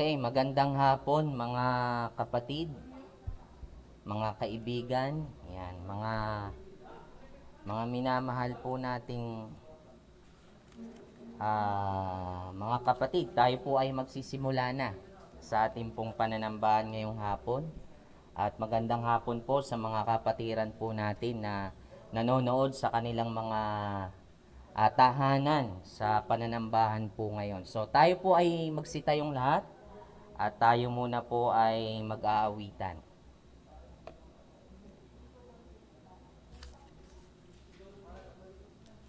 Okay, magandang hapon mga kapatid, mga kaibigan, yan, mga minamahal po nating mga kapatid. Tayo po ay magsisimula na sa ating pong pananambahan ngayong hapon. At magandang hapon po sa mga kapatiran po natin na nanonood sa kanilang mga tahanan sa pananambahan po ngayon. So tayo po ay magsitayong lahat at tayo muna po ay mag-aawitan.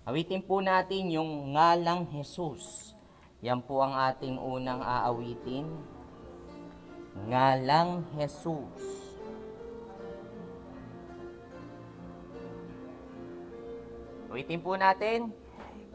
Awitin po natin yung Ngalang Jesus. Yan po ang ating unang aawitin. Ngalang Jesus. Awitin po natin.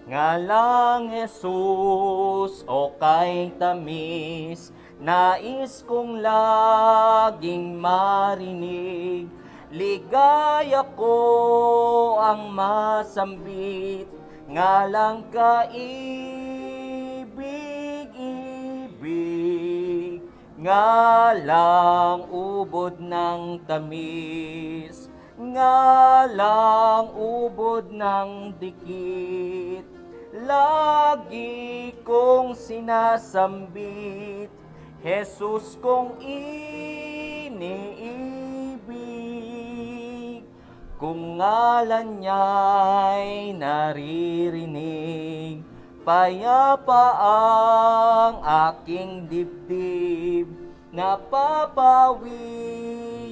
Ngalang Jesus, o kay tamis, nais kong laging marinig. Ligaya ko ang masambit, ngalang kaibig-ibig, ngalang ubod ng tamis, ngalang ubod ng dikit. Lagi kong sinasambit, Jesus kong iniibig. Kung ngalan niya'y naririnig, payapa ang aking dibdib, napapawi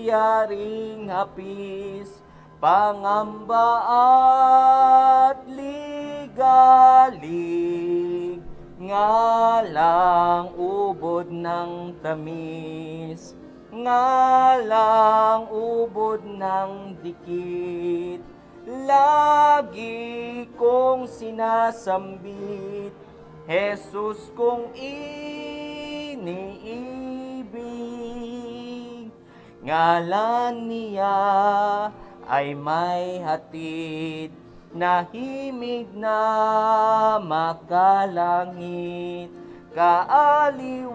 yaring hapis, pangamba at ligalig, ngalang ubod ng tamis, ngalang ubod ng dikit. Lagi kong sinasambit, Jesus kong iniibig. Ngalan niya ay may hatid, nahimig na makalangit, kaaliwang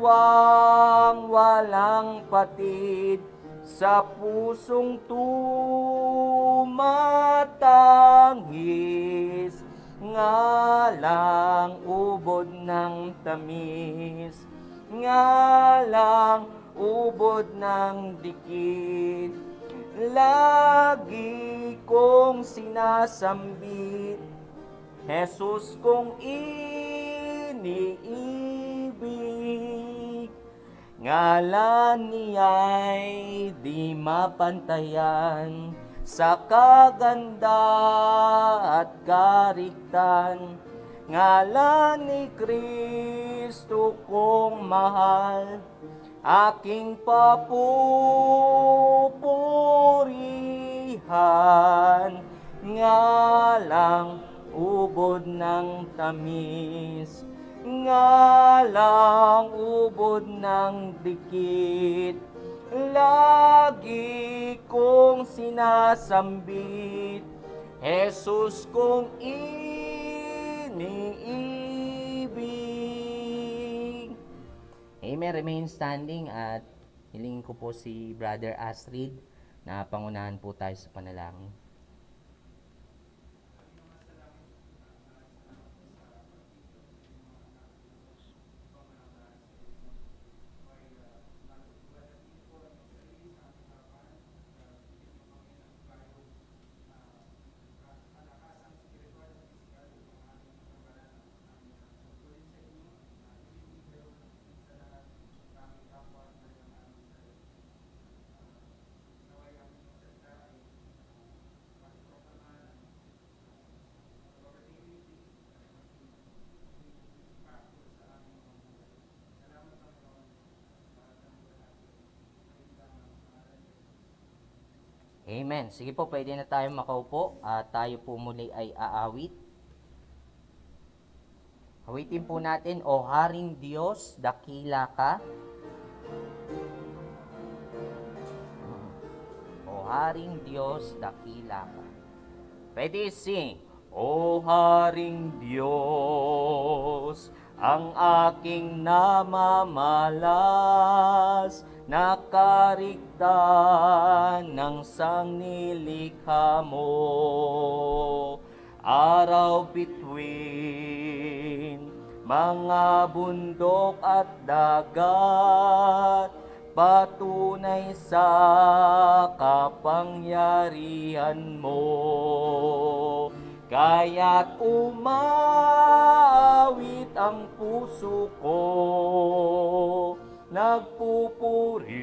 walang patid, sa pusong tumatangis, ngalang ubod ng tamis, ngalang ubod ng dikit. Lagi kong sinasambit, Jesus kong iniibig. Ngalan niya'y di mapantayan, sa kaganda at kariktan. Ngalan ni Kristo kong mahal, aking papupurihan, ngalang ubod ng tamis, ngalang ubod ng dikit. Lagi kong sinasambit, Jesus kong iniibig. Amen. Remain standing at hilingin ko po si Brother Astrid na pangunahan po tayo sa panalangin. Amen. Sige po, pwede na tayo makaupo at tayo po muli ay aawit. Awitin po natin, O Haring Diyos, dakila ka. O Haring Diyos, dakila ka. Pwede sing, O Haring Diyos, ang aking namamalas, nakarigtan ng sangnilikha mo. Araw bituin mga bundok at dagat, patunay sa kapangyarihan mo. Kaya't umawit ang puso ko, nagpupuri,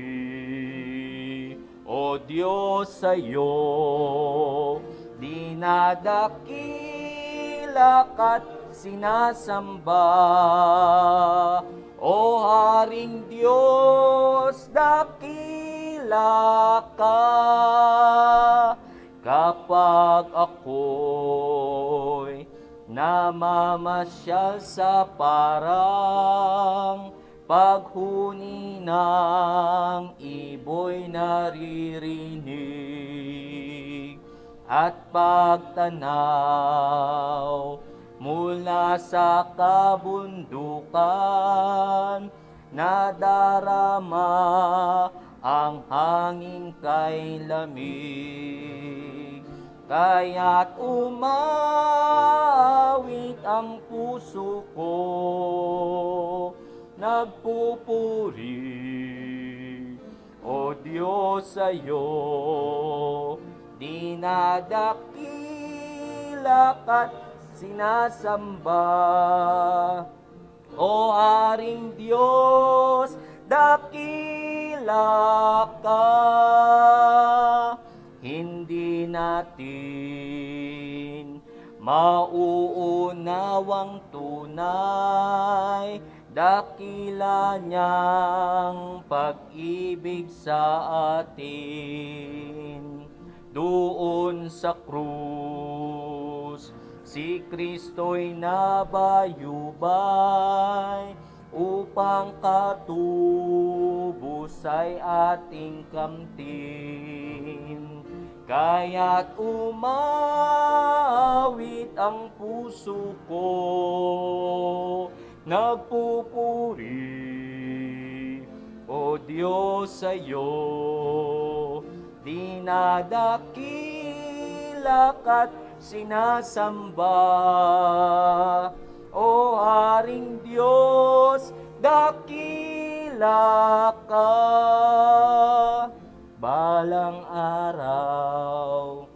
O Diyos, sa'yo. Dinadakila ka't sinasamba, O Haring Diyos, dakila ka. Kapag ako'y namamasyal sa parang, paghuni ng ibo'y naririnig, at pagtanaw mula sa kabundukan, nadarama ang hangin kay lamig. Kaya't umawit ang puso ko, nagpupuri, O Diyos, sa'yo. Dinadakila ka't sinasamba, O Haring Diyos, dakila ka. Hindi natin mauunawang tunay, dakila niyang pag-ibig sa atin. Doon sa krus, si Kristo'y nabayubay, upang katubos ay ating kamtin. Kaya't umawit ang puso ko, nagpupuri, O Diyos, sa'yo. Dinadakila ka't sinasamba, O Haring Diyos, dakila ka. Balang araw,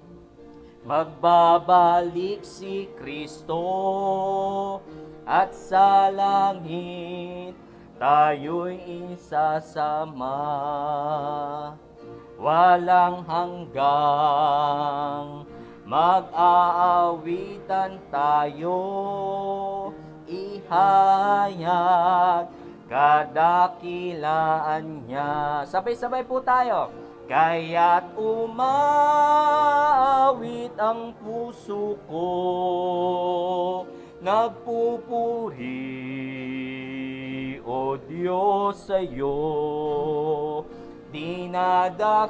magbabalik si Kristo, at sa langit tayo'y isasama. Walang hanggang mag-aawitan tayo, ihayag kadakilaan niya. Sabay-sabay po tayo. Kaya't umawit ang puso ko, nagpupuri, O Diyos, sa'yo. Dinadakila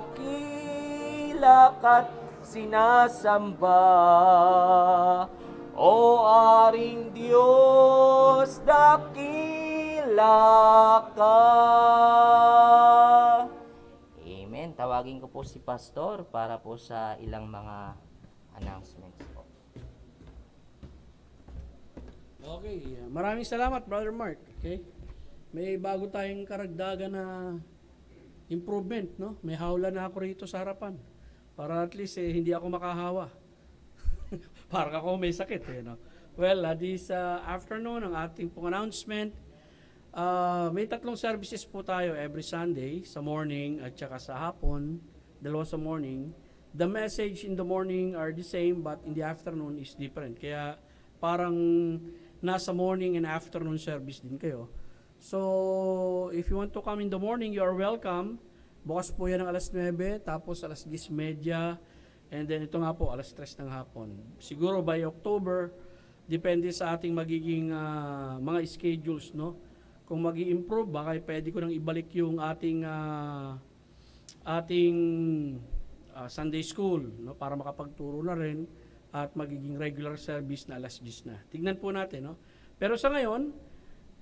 ka't sinasamba, O Haring Diyos, dakila ka. Amen. Tawagin ko po si Pastor para po sa ilang mga announcements po. Okay, maraming salamat, Brother Mark. Okay? May bago tayong karagdagan na improvement, no? May hawla na ako rito sa harapan. Para at least hindi ako makahawa. Parang ako may sakit, no? Well, this afternoon, ang ating pong announcement, may 3 services po tayo every Sunday, sa morning at saka sa hapon, 2 sa morning. The message in the morning are the same, but in the afternoon is different. Kaya parang nasa morning and afternoon service din kayo. So, if you want to come in the morning, you are welcome. Bukas po yan ng alas 9, tapos alas 10:30, and then ito nga po, alas 3 ng hapon. Siguro by October, depende sa ating magiging mga schedules, no? Kung magi-improve, baka pwede ko nang ibalik yung ating Sunday school, no? Para makapagturo na rin at magiging regular service na alas 10 na. Tignan po natin, no? Pero sa ngayon,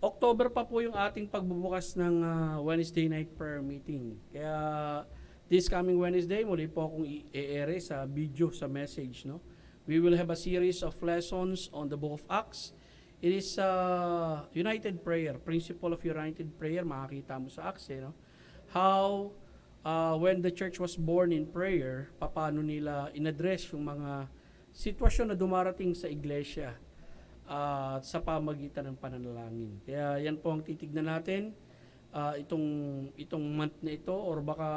October pa po yung ating pagbubukas ng Wednesday night prayer meeting. Kaya this coming Wednesday, muli po akong i-ere sa video, sa message. No? We will have a series of lessons on the book of Acts. It is united prayer, principle of united prayer, makakita mo sa Acts. No? How when the church was born in prayer, paano nila in-address yung mga sitwasyon na dumarating sa iglesia sa pamagitan ng pananalangin. Kaya yan po ang titignan natin itong month na ito, or baka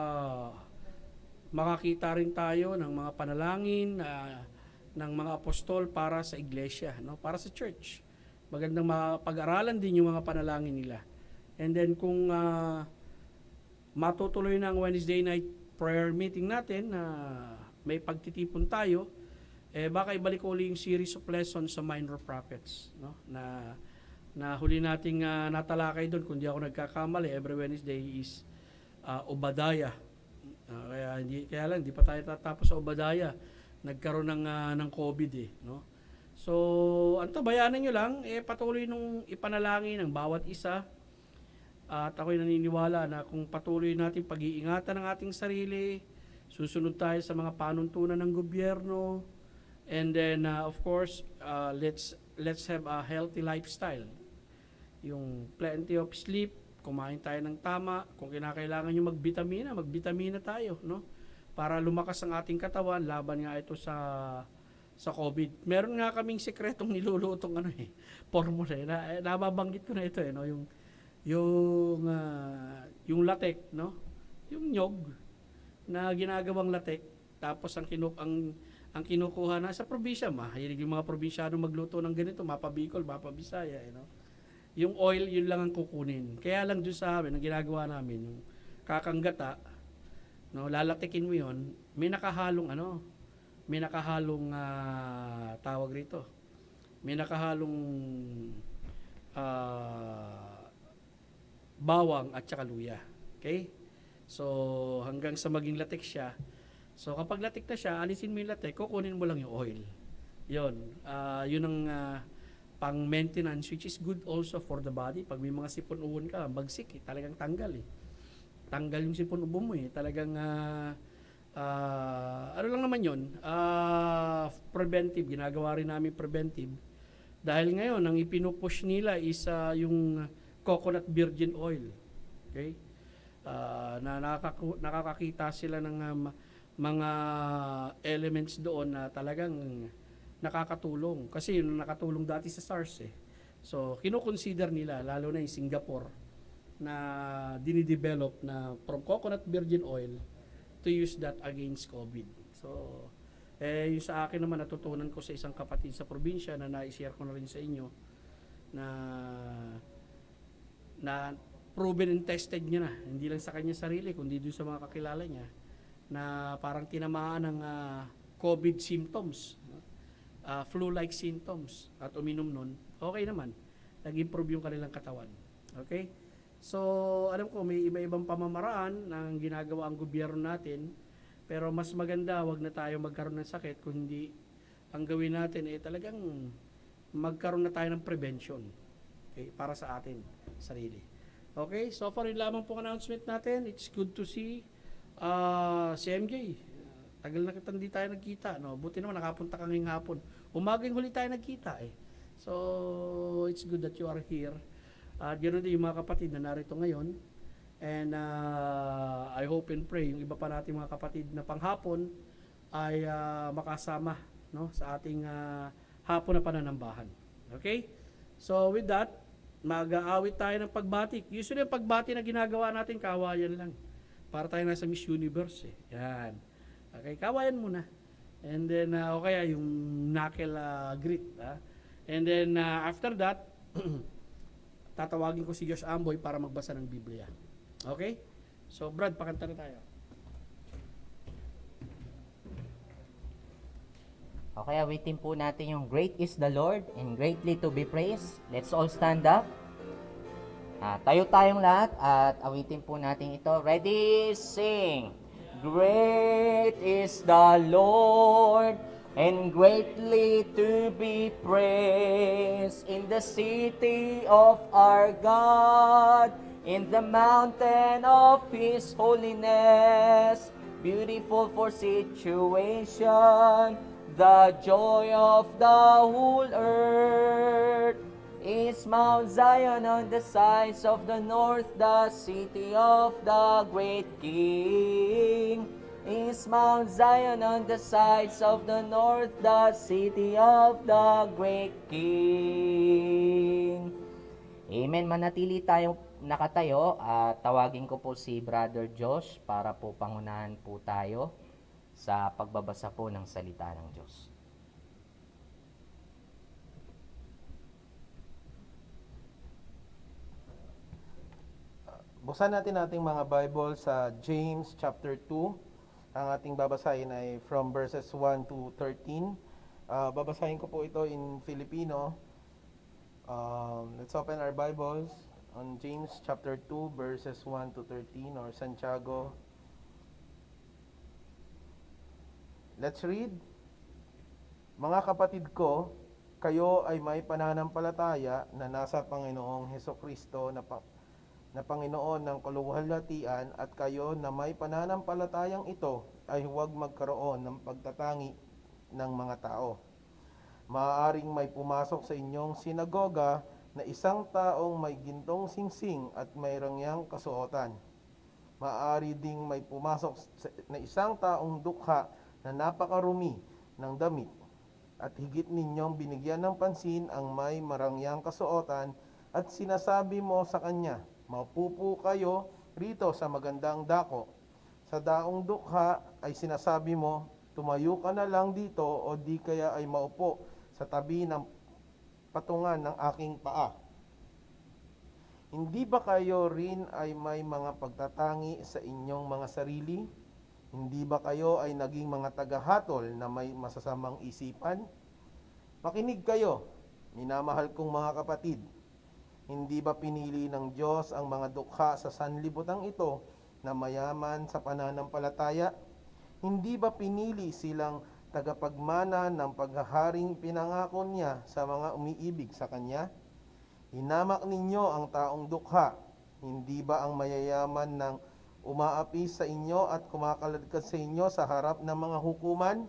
makakita rin tayo ng mga panalangin ng mga apostol para sa iglesia, no? Para sa church. Magandang mapag-aralan din yung mga panalangin nila. And then kung matutuloy na ang Wednesday night prayer meeting natin, may pagtitipon tayo, baka ibalik ko ulit yung series of lessons sa minor prophets, no? Na huli nating natalakay doon, kung di ako nagkakamali, every Wednesday is Obadiah. Kaya lang, di pa tayo tatapos sa Obadiah. Nagkaroon ng COVID no? So, antabayanan nyo lang, patuloy nung ipanalangin ng bawat isa. At ako'y naniniwala na kung patuloy natin pag-iingatan ng ating sarili, susunod tayo sa mga panuntunan ng gobyerno, and then of course, let's have a healthy lifestyle. Yung plenty of sleep, kumain tayo ng tama, kung kinakailangan yung magbitamina tayo, no? Para lumakas ang ating katawan, laban nga ito sa COVID. Meron nga kaming sekretong nilulutong formula. Nababanggit ko na ito no? Yung latek, no? Yung nyog na ginagawang latek, tapos ang kinukuha na sa probinsya, mahilig yung mga probinsyano magluto ng ganito, mapa Bicol, mapa Bisaya, Yung oil, yun lang ang kukunin. Kaya lang doon sa amin, ang ginagawa namin, yung kakanggata, no, lalatikin mo yun, may nakahalong tawag rito. May nakahalong bawang at saka luya. Okay? So, hanggang sa maging latik siya. So, kapag latik na siya, alisin mo yung latik, kukunin mo lang yung oil. Yun ang pang maintenance, which is good also for the body. Pag may mga sipon-ubon ka, bagsik, talagang tanggal Tanggal yung sipon-ubon mo Talagang ano lang naman yun, preventive. Ginagawa rin namin preventive. Dahil ngayon, ang ipinupush nila is yung coconut virgin oil. Okay? Na nakakakita sila ng mga elements doon na talagang nakakatulong. Kasi yun nakatulong dati sa SARS So, kino-consider nila, lalo na yung Singapore, na dinidevelop na from coconut virgin oil to use that against COVID. So, yung sa akin naman, natutunan ko sa isang kapatid sa probinsya na na-share ko na rin sa inyo, na proven and tested niya na, hindi lang sa kanya sarili, kundi doon sa mga kakilala niya, na parang tinamaan ng COVID symptoms, flu-like symptoms, at uminom nun, okay naman, nag-improve yung kanilang katawan. Okay? So, alam ko, may iba-ibang pamamaraan ng ginagawa ang gobyerno natin, pero mas maganda, wag na tayo magkaroon ng sakit, kundi ang gawin natin talagang magkaroon na tayo ng prevention, okay, para sa atin, sarili. Okay, so far yun lamang po announcement natin. It's good to see si MJ. Tagal na kita hindi tayo nagkita, no? Buti naman nakapunta kang ngayong hapon. Umagang huli tayo nagkita So, it's good that you are here. At ganoon din yung mga kapatid na narito ngayon. And I hope and pray yung iba pa nating mga kapatid na panghapon ay makasama, no, sa ating hapon na pananambahan. Okay? So, with that, mag-aawit tayo ng pagbatik. Usually, yung pagbati na ginagawa natin, kawayan lang. Para tayo nasa Miss Universe Yan. Okay, kawayan muna. And then, o kaya yung knuckle grit. And then, after that, tatawagin ko si Josh Amboy para magbasa ng Biblia. Okay? So, Brad, pakanta na tayo. Okay, awitin po natin yung Great is the Lord and greatly to be praised. Let's all stand up. Tayo tayong lahat at awitin po natin ito. Ready, sing! Great is the Lord and greatly to be praised in the city of our God, in the mountain of His holiness, beautiful for situation, the joy of the whole earth is Mount Zion on the sides of the north, the city of the great King. Is Mount Zion on the sides of the north, the city of the great King. Amen. Manatili tayo nakatayo at tawagin ko po si Brother Josh para po pangunahan po tayo sa pagbabasa po ng salita ng Diyos. Buksan natin ating mga Bible sa James chapter 2. Ang ating babasahin ay from verses 1 to 13. Babasahin ko po ito in Filipino. Let's open our Bibles on James chapter 2 verses 1 to 13 or Santiago. Let's read. Mga kapatid ko, kayo ay may pananampalataya na nasa Panginoong Hesukristo na Panginoon ng kaluwalhatian, at kayo na may pananampalatayang ito ay huwag magkaroon ng pagtatangi ng mga tao. Maaaring may pumasok sa inyong sinagoga na isang taong may gintong singsing at may rangyang kasuotan. Maaari ding may pumasok na isang taong dukha na napakarumi ng damit, at higit ninyong binigyan ng pansin ang may marangyang kasuotan, at sinasabi mo sa kanya, maupo kayo rito sa magandang dako. Sa daong dukha ay sinasabi mo, tumayo ka na lang dito o di kaya ay maupo sa tabi ng patungan ng aking paa. Hindi ba kayo rin ay may mga pagtatangi sa inyong mga sarili? Hindi ba kayo ay naging mga tagahatol na may masasamang isipan? Makinig kayo, minamahal kong mga kapatid. Hindi ba pinili ng Diyos ang mga dukha sa sanlibutan ito na mayaman sa pananampalataya? Hindi ba pinili silang tagapagmana ng paghaharing pinangako niya sa mga umiibig sa Kanya? Hinamak ninyo ang taong dukha. Hindi ba ang mayayaman ng umaapi sa inyo at kumakaladkad sa inyo sa harap ng mga hukuman?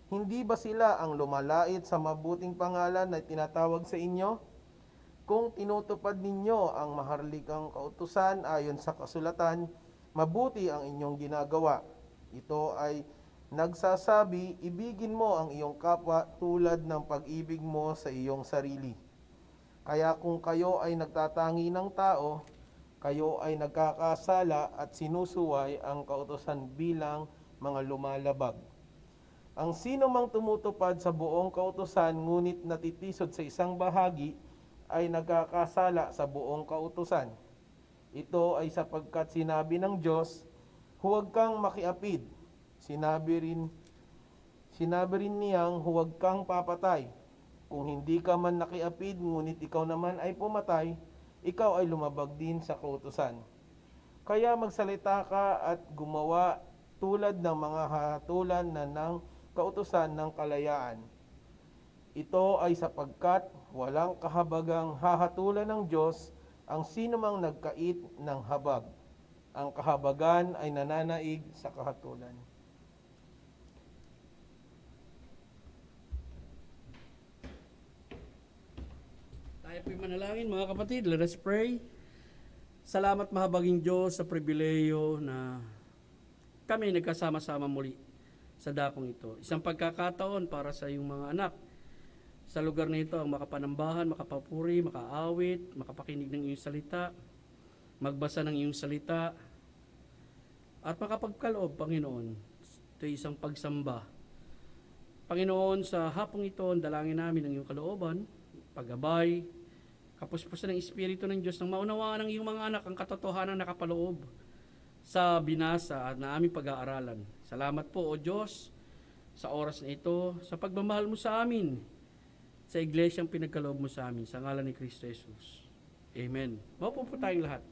Hindi ba sila ang lumalait sa mabuting pangalan na tinatawag sa inyo? Kung tinutupad ninyo ang maharlikang kautusan ayon sa kasulatan, mabuti ang inyong ginagawa. Ito ay nagsasabi, ibigin mo ang iyong kapwa tulad ng pag-ibig mo sa iyong sarili. Kaya kung kayo ay nagtatangi ng tao, kayo ay nagkakasala at sinusuway ang kautusan bilang mga lumalabag. Ang sino mang tumutupad sa buong kautusan ngunit natitisod sa isang bahagi, ay nagkakasala sa buong kautusan. Ito ay sapagkat sinabi ng Diyos, huwag kang makiapid. Sinabi rin niyang huwag kang papatay. Kung hindi ka man nakiapid, ngunit ikaw naman ay pumatay, ikaw ay lumabag din sa kautusan. Kaya magsalita ka at gumawa tulad ng mga hatulan na ng kautusan ng kalayaan. Ito ay sapagkat walang kahabagang hahatulan ng Diyos ang sinumang nagkait ng habag. Ang kahabagan ay nananaig sa kahatulan. Tayo po'y manalangin mga kapatid. Let us pray. Salamat mahabaging Diyos sa pribileyo na kami nagkasama-sama muli sa dakong ito. Isang pagkakataon para sa iyong mga anak sa lugar na ito ang makapanambahan, makapapuri, makaawit, makapakinig ng iyong salita, magbasa ng iyong salita, at makapagkaloob, Panginoon. Ito ay isang pagsamba. Panginoon, sa hapong ito, ang dalangin namin ng iyong kalooban, paggabay, kapuspusan ng Espiritu ng Diyos, nang maunawaan ng iyong mga anak ang katotohanan na nakapaloob sa binasa at na aming pag-aaralan. Salamat po, O Diyos, sa oras na ito, sa pagmamahal mo sa amin, sa iglesyang pinagkaloob mo sa amin, sa ngalan ni Kristo Jesus. Amen. Maupo po tayong lahat.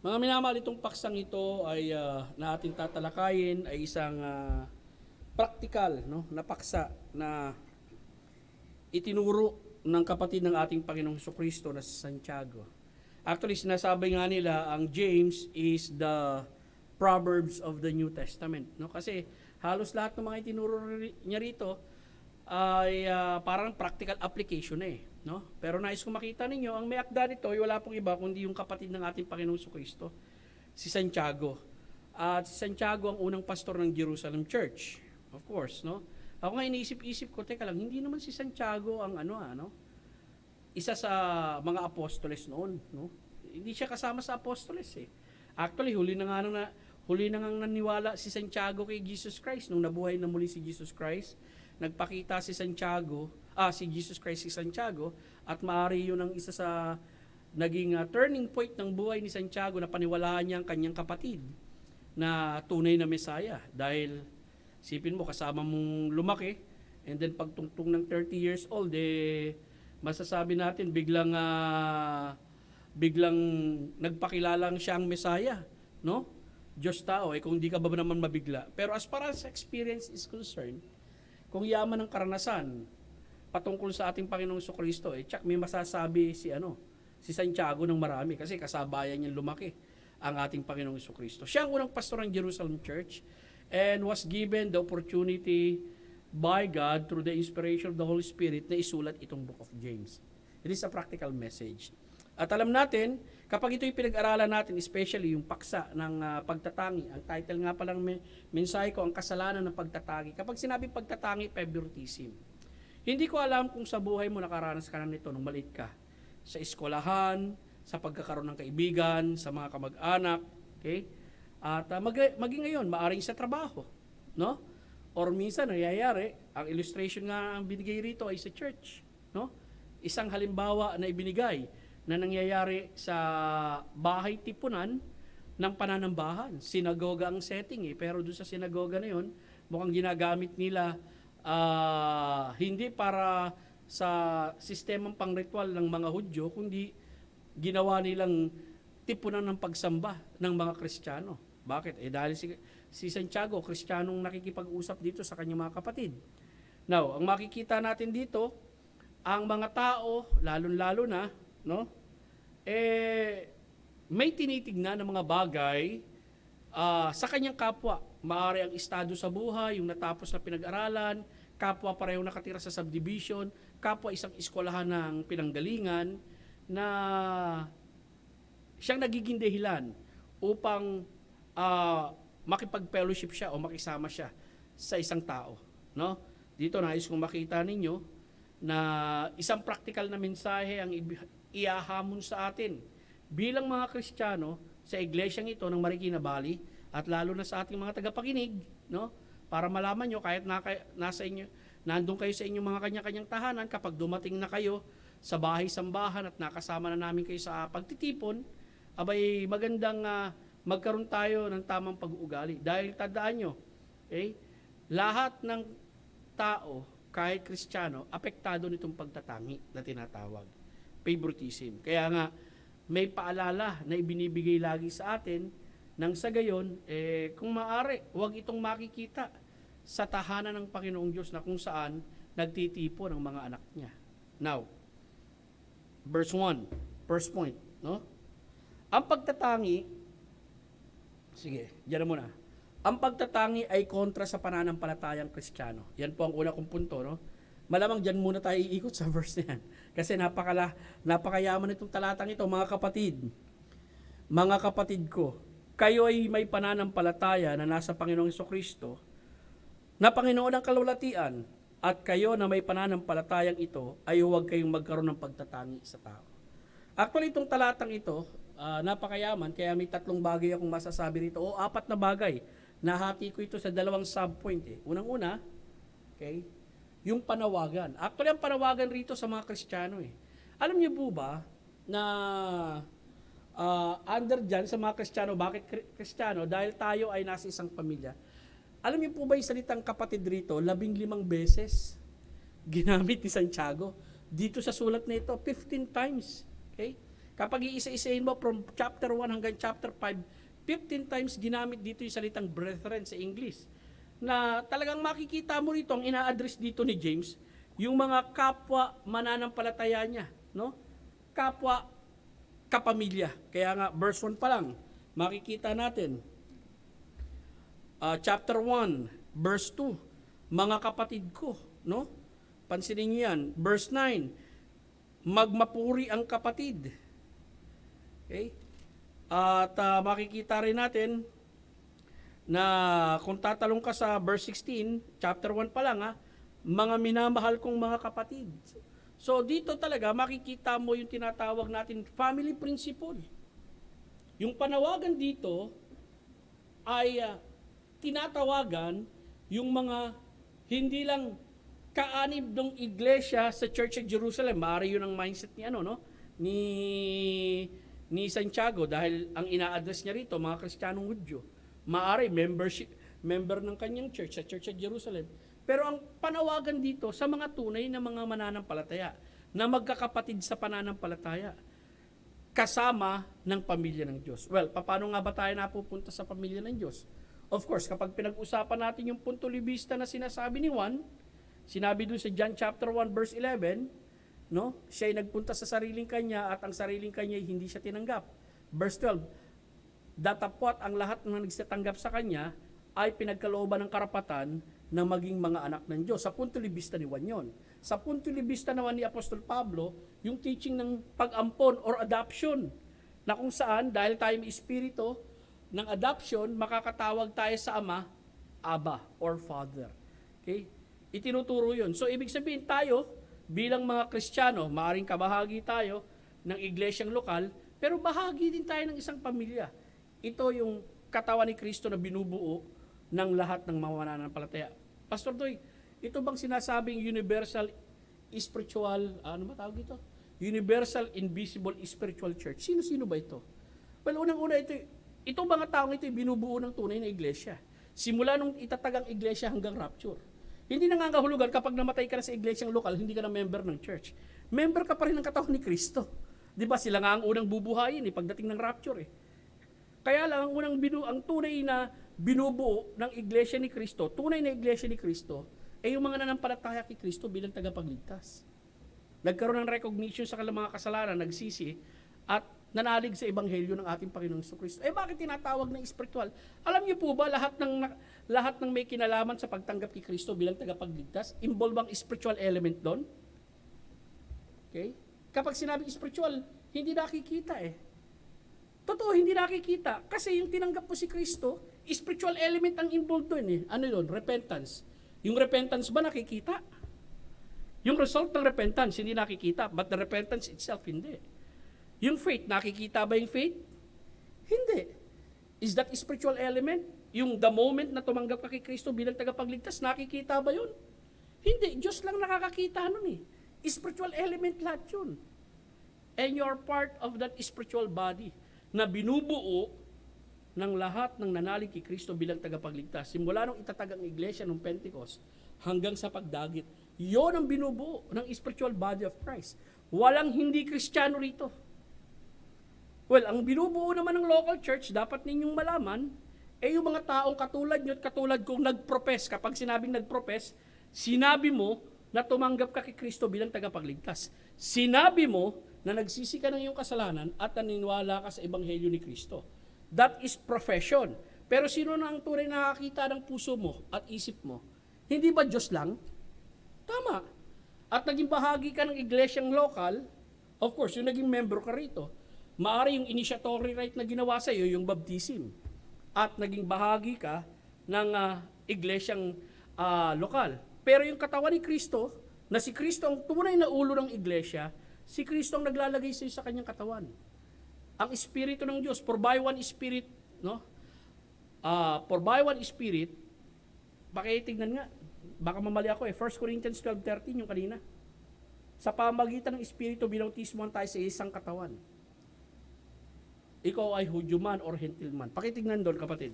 Mga minamahal, itong paksang ito ay na ating tatalakayin ay isang practical, no, na paksa na itinuro ng kapatid ng ating Panginoong Jesucristo na si Santiago. Actually, sinasabi nga nila ang James is the Proverbs of the New Testament, no? Kasi halos lahat ng mga itinuro niya rito ay parang practical application na no? Pero nais ko makita ninyo, ang may akda nito ay wala pong iba kundi yung kapatid ng ating Panginoong Jesucristo, si Santiago. At si Santiago ang unang pastor ng Jerusalem Church, of course, no? Ako nga iniisip-isip ko, teka lang, hindi naman si Santiago ang isa sa mga apostoles noon, no? Hindi siya kasama sa apostoles eh. Actually, huli na nga naniwala si Santiago kay Jesus Christ nung nabuhay na muli si Jesus Christ. Nagpakita si Jesus Christ si Santiago, at maari yun ang isa sa naging turning point ng buhay ni Santiago, na paniwalaan niya ang kanyang kapatid na tunay na Mesaya. Dahil sipin mo, kasama mong lumaki, and then pagtungtong ng 30 years old, masasabi natin biglang nagpakilalang siya ang Mesaya, no? Diyos tao, kung di ka ba naman mabigla. Pero as far as experience is concerned, kung yaman ng karanasan patungkol sa ating Panginoong Jesucristo, tsak may masasabi si Santiago ng marami, kasi kasabayan niyang lumaki ang ating Panginoong Jesucristo. Siya ang unang pastor ng Jerusalem Church, and was given the opportunity by God through the inspiration of the Holy Spirit na isulat itong Book of James. It is a practical message. At alam natin, kapag ito'y pinag-aralan natin, especially yung paksa ng pagtatangi, ang title nga palang mensahe ko, ang kasalanan ng pagtatangi. Kapag sinabing pagtatangi, favoritism. Hindi ko alam kung sa buhay mo nakaranas ka na nito nung maliit ka. Sa eskwelahan, sa pagkakaroon ng kaibigan, sa mga kamag-anak, okay? At maging ngayon, maaring sa trabaho, no? Or minsan nangyayari, ang illustration nga ang binigay rito ay sa church, no? Isang halimbawa na ibinigay na nangyayari sa bahay tipunan ng pananambahan. Sinagoga ang setting pero doon sa sinagoga na yon, mukhang ginagamit nila hindi para sa sistemang pangritual ng mga Hudyo, kundi ginawa nilang tipunan ng pagsamba ng mga Kristiyano. Bakit? Dahil si Santiago, Kristiyanong nakikipag-usap dito sa kanyang mga kapatid. Now, ang makikita natin dito, ang mga tao, lalong-lalo na, no, may tinitignan ng mga bagay sa kanyang kapwa. Maaari ang estado sa buhay, yung natapos na pinag-aralan, kapwa pareho nakatira sa subdivision, kapwa isang eskwelahan ng pinanggalingan, na siyang nagiging dahilan upang makipag-fellowship siya o makisama siya sa isang tao, no? Dito nais kong makita ninyo na isang practical na mensahe ang iahamon sa atin bilang mga Kristiyano sa iglesyang ito ng Marikina Valley, at lalo na sa ating mga tagapakinig, no? Para malaman nyo, kahit nandun kayo sa inyong mga kanya-kanyang tahanan, kapag dumating na kayo sa bahay-sambahan at nakasama na namin kayo sa pagtitipon, abay magandang magkaroon tayo ng tamang pag-uugali. Dahil tandaan nyo, lahat ng tao, kahit Kristiyano, apektado nitong pagtatangi na tinatawag, favoritism. Kaya nga, may paalala na ibinibigay lagi sa atin, nang sa gayon, kung maaari, huwag itong makikita sa tahanan ng Panginoong Diyos na kung saan nagtitipo ng mga anak niya. Now, verse 1, first point, no? Ang pagtatangi, sige, diyan na muna. Ang pagtatangi ay kontra sa pananampalatayang Kristiyano. Yan po ang una kong punto, no? Malamang diyan muna tayo iikot sa verse na yan. Kasi napakayaman itong talatang ito, mga kapatid. Mga kapatid ko, kayo ay may pananampalataya na nasa Panginoong Jesucristo, na Panginoon ang kalulatian, at kayo na may pananampalatayang ito ay huwag kayong magkaroon ng pagtatangi sa tao. Actually, itong talatang ito, napakayaman, kaya may 3 bagay akong masasabi rito, o 4 na bagay. Nahati ko ito sa 2 subpoint. Unang-una, okay, yung panawagan. Actually, ang panawagan rito sa mga Kristiyano. Alam niyo po ba na under dyan sa mga Kristiyano, bakit Kristiyano? Dahil tayo ay nasa isang pamilya. Alam niyo po ba yung salitang kapatid rito, 15 beses ginamit ni Santiago? Dito sa sulat na ito, 15 times. Okay? Kapag iisa-isahin mo from chapter 1 hanggang chapter 5, 15 times ginamit dito yung salitang brethren sa English. na talagang makikita mo rito, ang ina-address dito ni James, yung mga kapwa mananampalataya niya, no? Kapwa kapamilya. Kaya nga, verse 1 pa lang, makikita natin, chapter 1, verse 2, mga kapatid ko, no? Pansinin niyo yan. Verse 9, magmapuri ang kapatid. Okay? At makikita rin natin na kung tatalong ka sa verse 16, chapter 1 pa lang, mga minamahal kong mga kapatid. So dito talaga makikita mo yung tinatawag natin family principle. Yung panawagan dito ay tinatawagan yung mga hindi lang kaanib ng iglesia sa Church of Jerusalem. Maaari yun ang mindset ni ni Santiago, dahil ang ina-address niya rito mga Kristiyanong Hudyo. Maaari member ng kanyang church sa Church of Jerusalem. Pero ang panawagan dito sa mga tunay na mga mananampalataya na magkakapatid sa pananampalataya kasama ng pamilya ng Diyos. Well, paano nga ba tayo napupunta sa pamilya ng Diyos? Of course, kapag pinag-usapan natin yung punto libista na sinasabi ni Juan, sinabi doon sa John chapter 1 verse 11, no? Siya ay nagpunta sa sariling kanya at ang sariling kanya ay hindi siya tinanggap. Verse 12, datapwat ang lahat ng nagsitanggap sa kanya ay pinagkalooban ng karapatan na maging mga anak ng Diyos. Sa punto libista ni Juan yun. Sa punto libista naman ni Apostol Pablo, yung teaching ng pag-ampon or adoption, na kung saan, dahil tayo may espiritu ng adoption, makakatawag tayo sa Ama, Aba, or Father. Okay? Itinuturo yun. So, ibig sabihin tayo, bilang mga Kristiyano, maaaring kabahagi tayo ng iglesyang lokal, pero bahagi din tayo ng isang pamilya. Ito yung katawan ni Kristo na binubuo ng lahat ng mga mananampalataya. Pastor Doy, ito bang sinasabing universal spiritual, ano ba tawag ito? Universal Invisible Spiritual Church. Sino-sino ba ito? Well, unang-una ito mga taong ito binubuo ng tunay na iglesia. Simula nung itatagang iglesia hanggang rapture. Hindi nangangahulugan kapag namatay ka na sa iglesyang lokal, hindi ka na member ng church. Member ka pa rin ng katawan ni Kristo. Di ba sila nga ang unang bubuhayin pagdating ng rapture Kaya lang ang tunay na binubuo ng iglesia ni Kristo, tunay na iglesia ni Kristo, ay yung mga nanampalataya kay Kristo bilang tagapagligtas. Nagkaroon ng recognition sa kanilang mga kasalanan, nagsisi, at nanalig sa ebanghelyo ng ating Panginoong Kristo. Bakit tinatawag na spiritual? Alam niyo po ba, lahat ng may kinalaman sa pagtanggap kay Kristo bilang tagapagligtas, involve ang spiritual element doon? Okay? Kapag sinabing spiritual, hindi nakikita Totoo, hindi nakikita. Kasi yung tinanggap mo si Kristo, spiritual element ang involved doon Ano yun? Repentance. Yung repentance ba nakikita? Yung result ng repentance, hindi nakikita. But the repentance itself, hindi. Yung faith, nakikita ba yung faith? Hindi. Is that spiritual element? Yung the moment na tumanggap ka kay Kristo bilang tagapagligtas, nakikita ba yun? Hindi. Diyos lang nakakakita nun Spiritual element lahat yun. And you're part of that spiritual body na binubuo ng lahat ng nanalig kay Kristo bilang tagapagligtas. Simula nung itatag ang iglesia ng Pentecost hanggang sa pagdagit, yon ang binubuo ng spiritual body of Christ. Walang hindi Kristiyano rito. Well, ang binubuo naman ng local church, dapat ninyong malaman, yung mga taong katulad nyo at katulad kong nagprofess. Kapag sinabing nagprofess, sinabi mo na tumanggap ka kay Kristo bilang tagapagligtas. Sinabi mo na nagsisi ka ng iyong kasalanan at naniniwala ka sa ebanghelyo ni Kristo. That is profession. Pero sino na ang tunay nakakita ng puso mo at isip mo? Hindi ba Diyos lang? Tama. At naging bahagi ka ng iglesyang lokal, of course, yung naging member ka rito, maari yung initiatory rite na ginawa sa iyo, yung baptism. At naging bahagi ka ng iglesyang lokal. Pero yung katawan ni Kristo, na si Kristo ang tunay na ulo ng iglesia, si Kristo ang naglalagay sa iyo sa kanyang katawan. Ang Espiritu ng Diyos, for by one Spirit, no? For by one Spirit, pakitignan nga, baka mamali ako 1 Corinthians 12:13 yung kanina. Sa pamagitan ng Espiritu, binautismohan tayo sa isang katawan. Ikaw ay Hudyo man or Hentil man. Pakitignan doon, kapatid.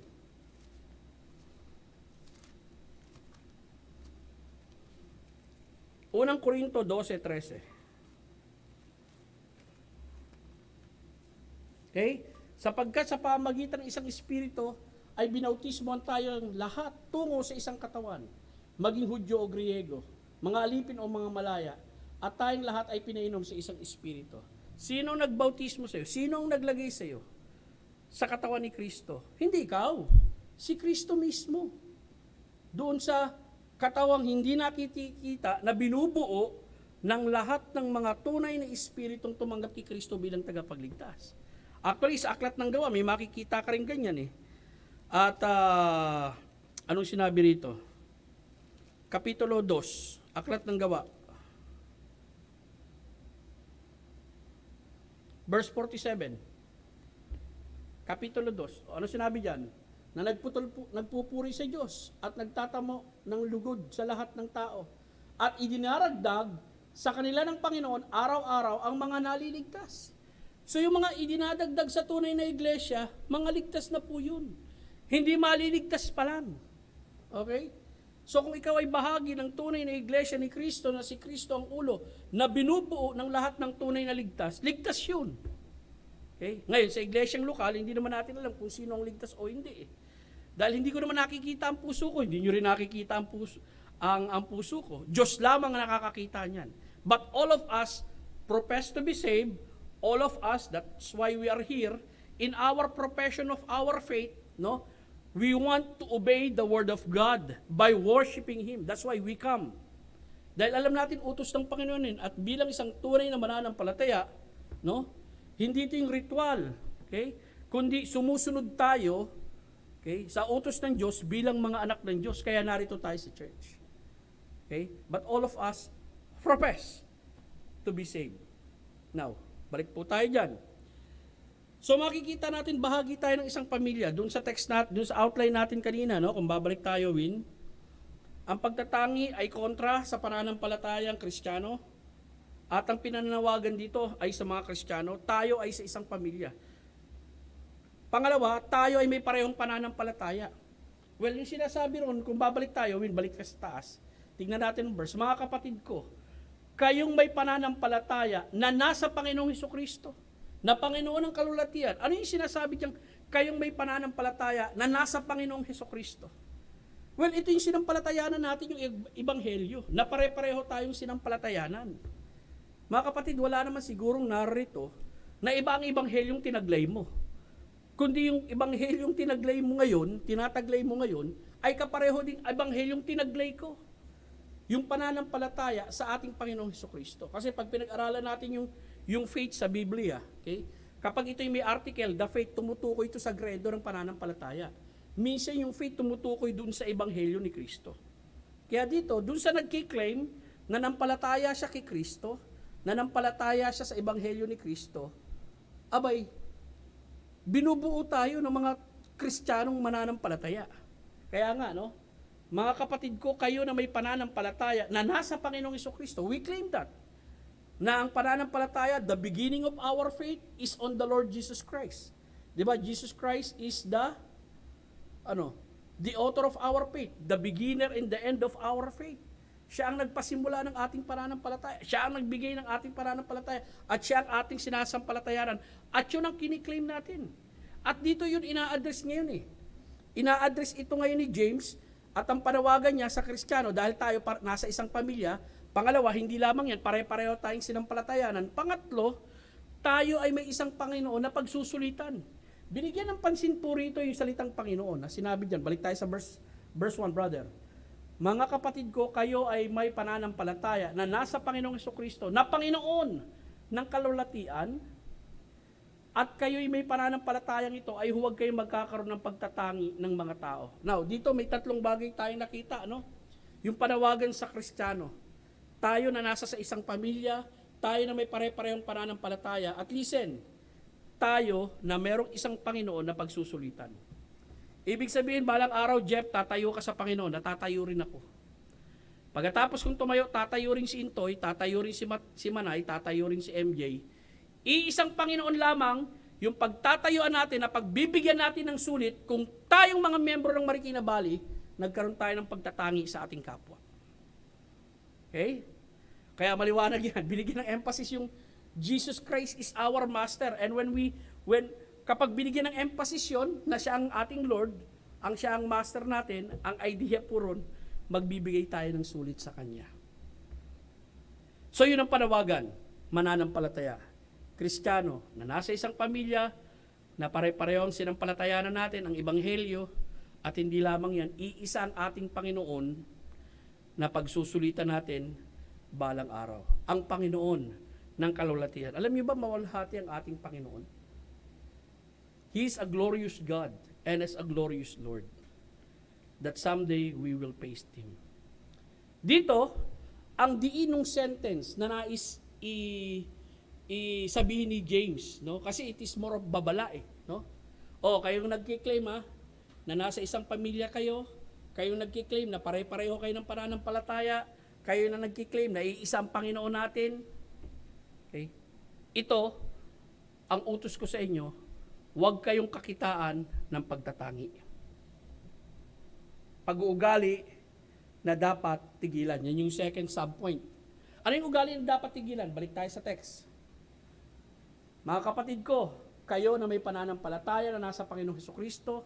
Unang Korinto 12:13. Okay? Sapagkat sa pamagitan ng isang espiritu ay binautismohan tayong lahat tungo sa isang katawan, maging Hudyo o Griego, mga alipin o mga malaya, at tayong lahat ay pinainom sa isang espiritu. Sinong nagbautismo sa iyo? Sinong naglagay sa iyo sa katawan ni Kristo? Hindi ikaw. Si Kristo mismo. Doon sa katawang hindi nakikita na binubuo ng lahat ng mga tunay na espiritong tumanggap kay Kristo bilang tagapagligtas. Actually, sa Aklat ng Gawa, may makikita ka rin ganyan eh. At anong sinabi rito? Kapitulo 2, Aklat ng Gawa. Verse 47. Kapitulo 2. Ano sinabi diyan? Na nagpupuri sa Diyos at nagtatamo ng lugod sa lahat ng tao. At idinaragdag sa kanila ng Panginoon araw-araw ang mga naliligtas. So yung mga idinadagdag sa tunay na iglesia, mga ligtas na po yun. Hindi maliligtas pa lang. Okay? So kung ikaw ay bahagi ng tunay na iglesia ni Kristo, na si Kristo ang ulo, na binubuo ng lahat ng tunay na ligtas, ligtas yun. Okay? Ngayon, sa iglesyang lokal, hindi naman natin alam kung sino ang ligtas o hindi. Dahil hindi ko naman nakikita ang puso ko, hindi nyo rin nakikita ang puso ko. Diyos lamang ang nakakakita niyan. But all of us profess to be saved, all of us, that's why we are here, in our profession of our faith, no? We want to obey the word of God by worshiping Him. That's why we come. Dahil alam natin utos ng Panginoon yun, at bilang isang tunay na mananampalataya, no? Hindi ito yung ritual, okay? Kundi sumusunod tayo, okay, sa utos ng Diyos bilang mga anak ng Diyos, kaya narito tayo sa church. Okay? But all of us profess to be saved. Now, balik po tayo dyan. So makikita natin, bahagi tayo ng isang pamilya. Doon sa text natin, doon sa outline natin kanina, no? Kung babalik tayo, Win, ang pagtatangi ay kontra sa pananampalatayang Kristiyano, at ang pinananawagan dito ay sa mga Kristiyano, tayo ay sa isang pamilya. Pangalawa, tayo ay may parehong pananampalataya. Well, yung sinasabi ron, kung babalik tayo, Win, balik ka sa taas, tingnan natin ang verse. Mga kapatid ko, kayong may pananampalataya na nasa Panginoong Hesukristo, na Panginoon ng kalulatian. Ano yung sinasabi diyang kayong may pananampalataya na nasa Panginoong Hesukristo? Well, ito yung sinampalatayanan natin, yung ebanghelyo, na pare-pareho tayong sinampalatayanan. Mga kapatid, wala naman sigurong narito na iba ang ebanghelyong tinaglay mo. Kundi yung ebanghelyong tinaglay mo ngayon, tinataglay mo ngayon, ay kapareho ding ebanghelyong tinaglay ko. Yung pananampalataya sa ating Panginoong Hesukristo. Kasi pag pinag-aralan natin yung faith sa Biblia, okay? Kapag ito'y may article, the faith, tumutukoy ito sa grado ng pananampalataya. Minsan yung faith tumutukoy dun sa ebanghelyo ni Kristo. Kaya dito, dun sa nagkiklaim na nampalataya siya kay Kristo, na nampalataya siya sa ebanghelyo ni Kristo, abay, binubuo tayo ng mga Kristiyanong mananampalataya. Kaya nga, no? Mga kapatid ko, kayo na may pananampalataya na nasa Panginoong Hesukristo, we claim that. Na ang pananampalataya, the beginning of our faith is on the Lord Jesus Christ. Diba? Jesus Christ is the author of our faith, the beginner and the end of our faith. Siya ang nagpasimula ng ating pananampalataya. Siya ang nagbigay ng ating pananampalataya. At siya ang ating sinasampalatayanan. At yun ang kiniklaim natin. At dito yun ina-address ngayon eh. Ina-address ito ngayon ni James. At ang panawagan niya sa Kristiyano, dahil tayo nasa isang pamilya, pangalawa, hindi lamang yan, pare-pareho tayong sinampalatayanan. Pangatlo, tayo ay may isang Panginoon na pagsusulitan. Binigyan ng pansin po rito yung salitang Panginoon na sinabi dyan. Balik tayo sa verse 1, brother. Mga kapatid ko, kayo ay may pananampalataya na nasa Panginoong Hesukristo, na Panginoon ng kalulatian, at kayo'y may pananampalatayang ito, ay huwag kayong magkakaroon ng pagtatangi ng mga tao. Now, dito may tatlong bagay tayong nakita, no? Yung panawagan sa Kristiyano. Tayo na nasa sa isang pamilya, tayo na may pare-parehong pananampalataya, at listen, tayo na merong isang Panginoon na pagsusulitan. Ibig sabihin, balang araw, Jeff, tatayo ka sa Panginoon, natatayo rin ako. Pagkatapos kong tumayo, tatayo rin si Intoy, tatayo rin si Manay, tatayo rin si MJ. Iisang Panginoon lamang yung pagtatayuan natin na pagbibigyan natin ng sulit kung tayong mga miyembro ng Marikina Valley, nagkaroon tayo ng pagtatangi sa ating kapwa. Okay? Kaya maliwanag yan. Binigyan ng emphasis yung Jesus Christ is our Master. And kapag binigyan ng emphasis yun, na siya ang ating Lord, ang siya ang master natin, ang idea po ron, magbibigay tayo ng sulit sa Kanya. So yun ang panawagan, mananampalataya. Kristiyano na nasa isang pamilya, na pare-pareho ang sinampalatayanan natin, ang Ebanghelyo, at hindi lamang yan, iisa ang ating Panginoon na pagsusulitan natin balang araw. Ang Panginoon ng kalulatian. Alam niyo ba mawalhati ang ating Panginoon? He is a glorious God and is a glorious Lord that someday we will face Him. Dito, ang diinong sentence na nais sabihin ni James, no? Kasi it is more of babala no? O, kayong nagkiklaim na nasa isang pamilya kayo, kayong nagkiklaim na pare-pareho kayo ng pananampalataya, kayo na nagkiklaim na iisang Panginoon natin. Okay? Ito, ang utos ko sa inyo, huwag kayong kakitaan ng pagtatangi. Pag-uugali na dapat tigilan. Yan yung second subpoint. Ano yung ugali na dapat tigilan? Balik tayo sa text. Mga kapatid ko, kayo na may pananampalataya na nasa Panginoong Hesukristo,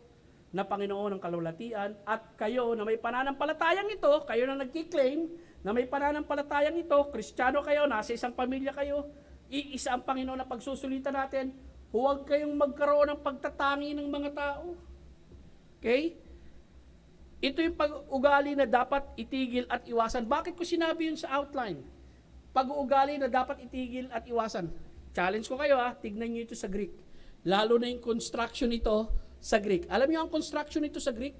na Panginoon ng kalulatian, at kayo na may pananampalatayang ito, kayo na nagkiklaim na may pananampalatayang ito, Kristiyano kayo, nasa isang pamilya kayo, iisa ang Panginoon na pagsusulitan natin, huwag kayong magkaroon ng pagtatangi ng mga tao. Okay? Ito yung pag-ugali na dapat itigil at iwasan. Bakit ko sinabi yun sa outline? Pag-uugali na dapat itigil at iwasan. Challenge ko kayo tignan nyo ito sa Greek. Lalo na yung construction nito sa Greek. Alam niyo ang construction nito sa Greek?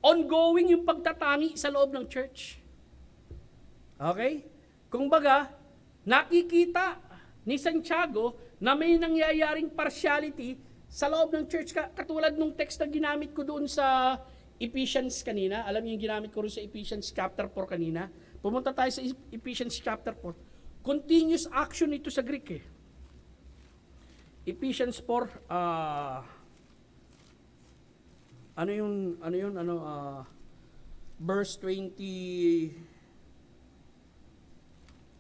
Ongoing yung pagtatangi sa loob ng church. Okay? Kung baga, nakikita ni Santiago na may nangyayaring partiality sa loob ng church. Katulad nung text na ginamit ko doon sa Ephesians kanina. Alam niyo yung ginamit ko rin sa Ephesians chapter 4 kanina. Pumunta tayo sa Ephesians chapter 4. Continuous action ito sa Greek Ephesians 4, verse 20,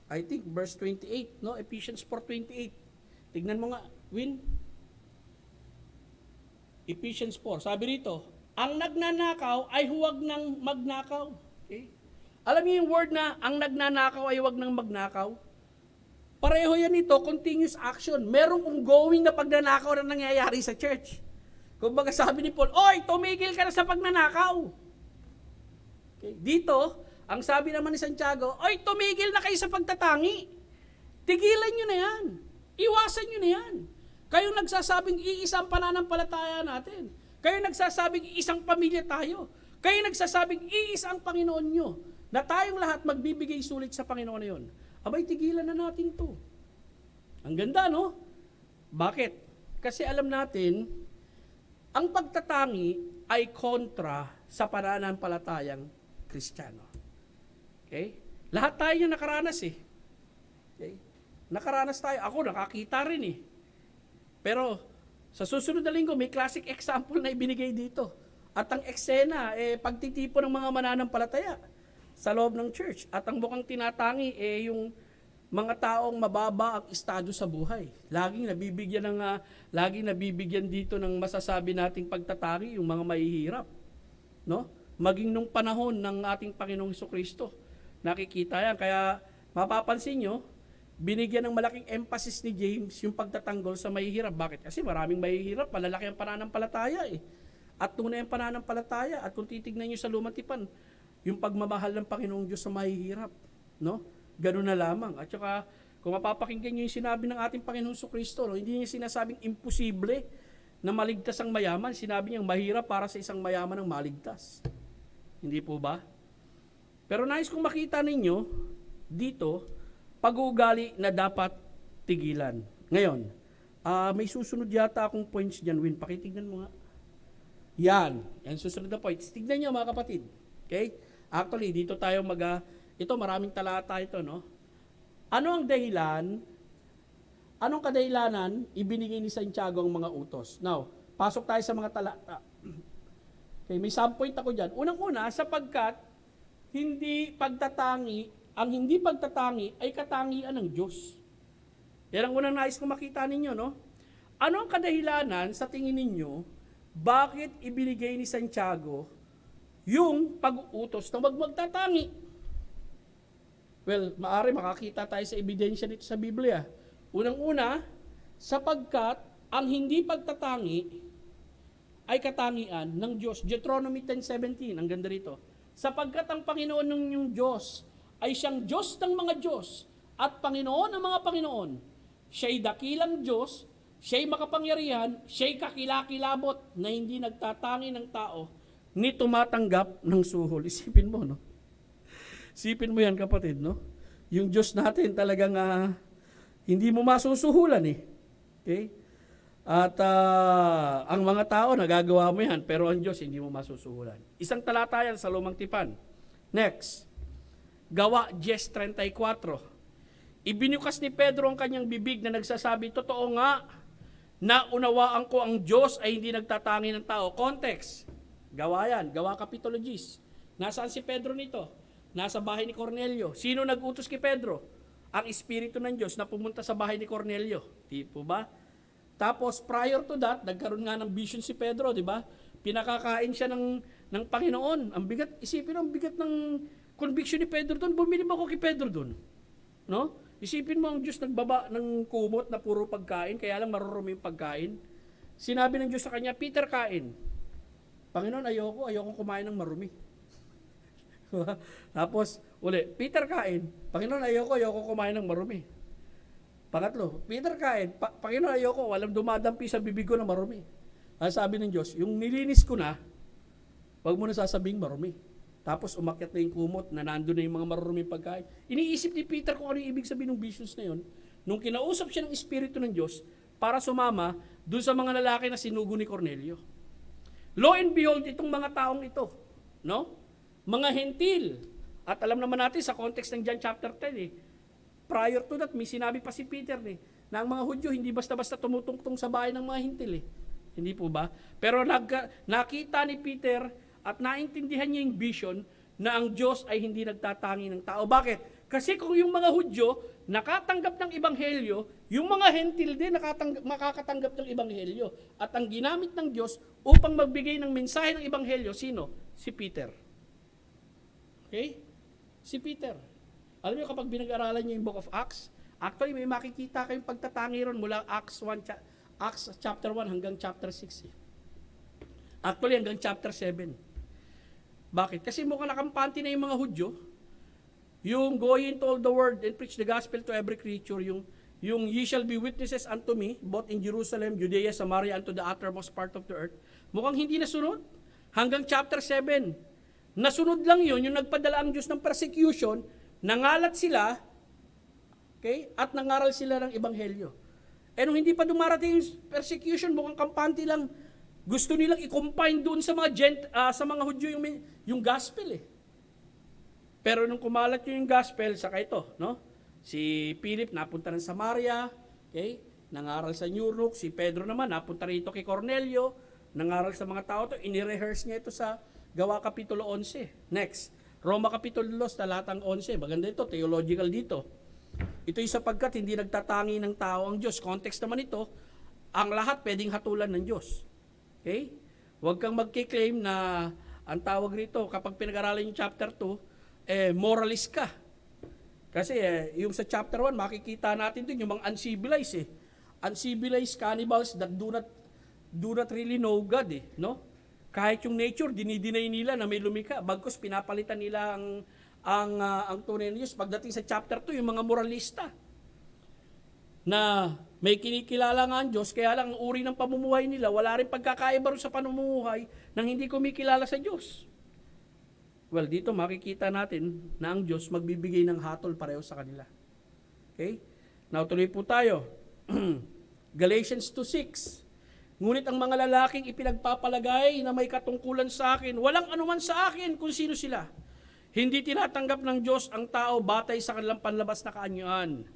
I think verse 28, no? Ephesians 4:28. Tignan mo nga, Win. Ephesians 4. Sabi rito, ang nagnanakaw ay huwag nang magnakaw. Okay? Alam niyo yung word na ang nagnanakaw ay huwag nang magnakaw? Pareho yan ito, continuous action. Merong ongoing na pagnanakaw na nangyayari sa church. Kung baga sabi ni Paul, oy, tumigil ka na sa pagnanakaw. Okay. Dito, ang sabi naman ni Santiago, oy, tumigil na kayo sa pagtatangi. Tigilan nyo na yan. Iwasan nyo na yan. Kayong nagsasabing iisang pananampalataya natin. Kayong nagsasabing isang pamilya tayo. Kayong nagsasabing iisang Panginoon nyo. Na tayong lahat magbibigay sulit sa Panginoon na yun. Abay, tigilan na natin to. Ang ganda, no? Bakit? Kasi alam natin, ang pagtatangi ay kontra sa pananampalatayang Kristiyano. Okay? Lahat tayo yung nakaranas Okay? Nakaranas tayo. Ako, nakakita rin Pero, sa susunod na linggo, may classic example na ibinigay dito. At ang eksena, pagtitipo ng mga mananampalataya sa loob ng church. At ang mukhang tinatangi yung mga taong mababa ang estado sa buhay. Laging nabibigyan dito ng masasabi nating pagtatangi yung mga mahihirap. No? Maging nung panahon ng ating Panginoong Hesukristo. Nakikita yan. Kaya mapapansin nyo, binigyan ng malaking emphasis ni James yung pagtatanggol sa mahihirap. Bakit? Kasi maraming mahihirap, malalaki ang pananampalataya At tunay ang pananampalataya. At kung titignan nyo sa lumang tipan, yung pagmamahal ng Panginoong Diyos sa mahihirap, no? Ganun na lamang. At saka, kung mapapakinggan nyo yung sinabi ng ating Panginoong Jesucristo, no? Hindi niya sinasabing imposible na maligtas ang mayaman. Sinabi niyang mahirap para sa isang mayaman ang maligtas. Hindi po ba? Pero nais kong makita ninyo dito, pag-uugali na dapat tigilan. Ngayon, may susunod yata akong points dyan, Win. Pakitignan mo nga. Yan susunod na points. Tignan nyo mga kapatid. Okay? Actually, dito tayo ito maraming talata ito, no? Ano ang dahilan? Anong kadahilanan ibinigay ni Santiago ang mga utos? Now, pasok tayo sa mga talata. Okay, may subpoint ako dyan. Unang-una, sapagkat hindi pagtatangi ay katangian ng Diyos. Yan ang unang nais kong makita ninyo, no? Ano ang kadahilanan sa tingin ninyo bakit ibinigay ni Santiago yung pag-uutos na wag magtatangi? Well, maaari makakita tayo sa ebidensya nito sa Biblia. Unang-una, sapagkat ang hindi pagtatangi ay katangian ng Diyos. Deuteronomy 10:17, ang ganda rito. Sapagkat ang Panginoon ng inyong Diyos ay siyang Diyos ng mga Diyos at Panginoon ng mga Panginoon. Siya'y dakilang Diyos, siya'y makapangyarihan, siya'y kakilakilabot na hindi nagtatangi ng tao ni tumatanggap ng suhol. Isipin mo, no? Isipin mo yan, kapatid, no? Yung Diyos natin talagang hindi mo masusuhulan eh. Okay? At ang mga tao, nagagawa mo yan, pero ang Diyos hindi mo masusuhulan. Isang talata yan sa Lumang Tipan. Next, Gawa 10:34. Ibinukas ni Pedro ang kanyang bibig na nagsasabi, totoo nga, naunawaan ko ang Diyos ay hindi nagtatangi ng tao. Context, Gawa yan, Gawa Kapitulo 10. Nasaan si Pedro nito? Nasa bahay ni Cornelio. Sino nag-utos kay Pedro? Ang Espiritu ng Diyos na pumunta sa bahay ni Cornelio. Di po ba? Tapos prior to that, nagkaroon nga ng vision si Pedro, di ba? Pinakakain siya ng Panginoon. Ang bigat, isipin ang bigat ng conviction ni Pedro doon. Bumili mo ako kay Pedro doon. No? Isipin mo ang Diyos nagbaba ng kumot na puro pagkain, kaya lang marurumi yung pagkain. Sinabi ng Diyos sa kanya, Peter, kain. Panginoon, ayoko kumain ng marumi. Tapos, uli, Peter, kain. Panginoon, ayoko kumain ng marumi. Pangatlo, Peter, kain. Panginoon, ayoko, walang dumadampi sa bibig ko na marumi. Sabi ng Diyos, yung nilinis ko na, wag mo na sasabing marumi. Tapos umakyat na yung kumot na nandun na yung mga maruruming pagkain. Iniisip ni Peter kung ano yung ibig sabihin ng visions na yun. Nung kinausap siya ng Espiritu ng Diyos para sumama dun sa mga lalaki na sinugo ni Cornelio. Lo and behold, itong mga taong ito, no? Mga hentil. At alam naman natin sa context ng John chapter 10 prior to that, may sinabi pa si Peter na ang mga Hudyo hindi basta-basta tumutungtong sa bahay ng mga hintil Hindi po ba? Pero nakita ni Peter at naintindihan niya yung vision na ang Diyos ay hindi nagtatangi ng tao. Bakit? Kasi kung yung mga Hudyo nakatanggap ng Ebanghelyo, yung mga hentil din makakatanggap ng Ebanghelyo. At ang ginamit ng Diyos upang magbigay ng mensahe ng Ebanghelyo, sino? Si Peter. Okay? Si Peter. Alam niyo kapag binag-aralan niyo yung Book of Acts, actually may makikita kayong pagtatangi ron mula Acts chapter 1 hanggang chapter 6. Actually hanggang chapter 7. Bakit? Kasi mukhang nakampante na yung mga Hudyo. Yung go ye into all the world and preach the gospel to every creature, yung ye shall be witnesses unto me, both in Jerusalem, Judea, Samaria, and to the uttermost part of the earth. Mukhang hindi nasunod. Hanggang chapter 7. Nasunod lang yun, yung nagpadala ang Diyos ng persecution, nangalat sila, okay, at nangaral sila ng Ebanghelyo. Eh nung hindi pa dumarating yung persecution, mukhang kampante lang, gusto nilang i-combine doon sa mga Hudyo yung gospel Pero nung kumalat yung gospel, saka ito, no? Si Philip napunta ng Samaria, okay? Nangaral sa New York. Si Pedro naman napunta rito kay Cornelio, nangaral sa mga tao to. Ini-rehearse niya ito sa Gawa Kapitulo 11. Next, Roma Kapitulo 2, talatang 11. Maganda ito, theological dito. Ito'y sapagkat hindi nagtatangi ng tao ang Diyos. Context naman ito, ang lahat pwedeng hatulan ng Diyos. Okay? Huwag kang magkiklaim na ang tawag rito, kapag pinag-aralan yung chapter 2, moralist ka. Kasi yung sa chapter 1, makikita natin dun yung mga uncivilized Uncivilized cannibals that do not really know God no? Kahit yung nature, dinidinay nila na may lumika. Bagkus pinapalitan nila ang tunay na Diyos. Pagdating sa chapter 2, yung mga moralista na may kinikilala nga ang Diyos, kaya lang ang uri ng pamumuhay nila, wala rin pagkakaiba sa pamumuhay nang hindi kumikilala sa Diyos. Well, dito makikita natin na ang Diyos magbibigay ng hatol pareho sa kanila. Okay? Now, tuloy po tayo. Galatians 2:6. Ngunit ang mga lalaking ipinagpapalagay na may katungkulan sa akin, walang anuman sa akin kung sino sila. Hindi tinatanggap ng Diyos ang tao batay sa kanilang panlabas na kaanyuan.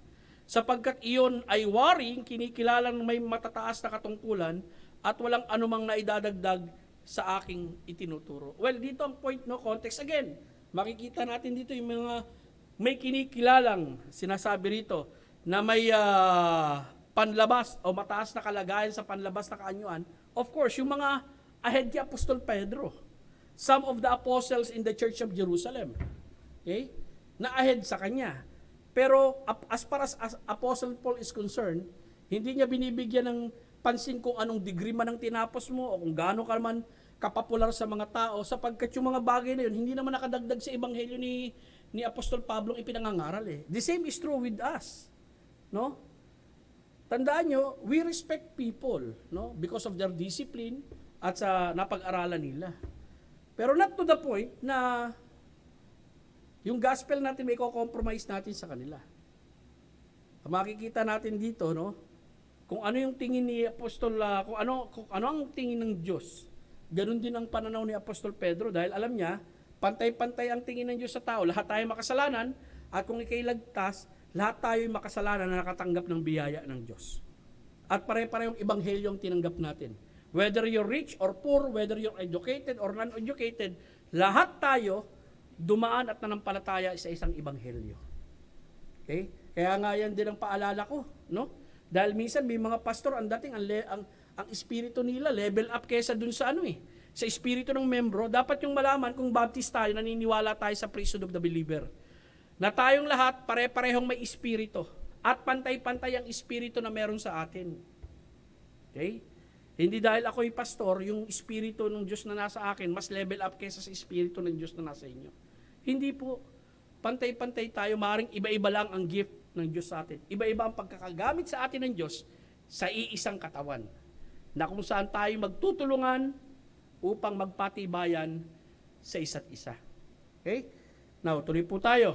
Sapagkat iyon ay waring kinikilalang may matataas na katungkulan at walang anumang naidadagdag sa aking itinuturo. Well, dito ang point, no? Context again. Makikita natin dito yung mga may kinikilalang sinasabi rito na may panlabas o mataas na kalagayan sa panlabas na kaanyuan. Of course, yung mga ahead kay Apostol Pedro. Some of the apostles in the Church of Jerusalem. Okay? Na ahead sa kanya. Pero as far as Apostle Paul is concerned, hindi niya binibigyan ng pansin kung anong degree man ang tinapos mo o kung gaano ka man kapopular sa mga tao sapagkat yung mga bagay na yun hindi naman nakadagdag sa ebanghelyo ni Apostol Pablo ipinangangaral eh. The same is true with us. No? Tandaan nyo, we respect people, no? Because of their discipline at sa napag-aralan nila. Pero not to the point na yung gospel natin may compromise natin sa kanila. Makikita natin dito, no? Kung ano yung tingin ni Apostol, kung ano ang tingin ng Diyos. Ganun din ang pananaw ni Apostol Pedro dahil alam niya, pantay-pantay ang tingin ng Diyos sa tao. Lahat tayo makasalanan at kung ikay lagtas, lahat tayo makasalanan na nakatanggap ng biyaya ng Diyos. At pare-parehong ebanghelyo ang tinanggap natin. Whether you're rich or poor, whether you're educated or non-educated, lahat tayo dumaan at nanampalataya sa isang ebanghelyo. Okay? Kaya nga yan din ang paalala ko, no? Dahil minsan may mga pastor ang dating ang espiritu nila level up kaysa dun sa sa espiritu ng membro. Dapat yung malaman kung baptist tayo, naniniwala tayo sa priesthood of the believer. Na tayong lahat pare-parehong may espiritu at pantay-pantay ang espiritu na meron sa atin. Okay? Hindi dahil ako'y pastor, yung espiritu ng Diyos na nasa akin mas level up kaysa sa espiritu ng Diyos na nasa inyo. Hindi po. Pantay-pantay tayo, maaaring iba-iba lang ang gift ng Diyos sa atin. Iba-iba ang pagkakagamit sa atin ng Diyos sa iisang katawan. Na kung saan tayo magtutulungan upang magpatibayan sa isa't isa. Okay? Now, tuloy po tayo.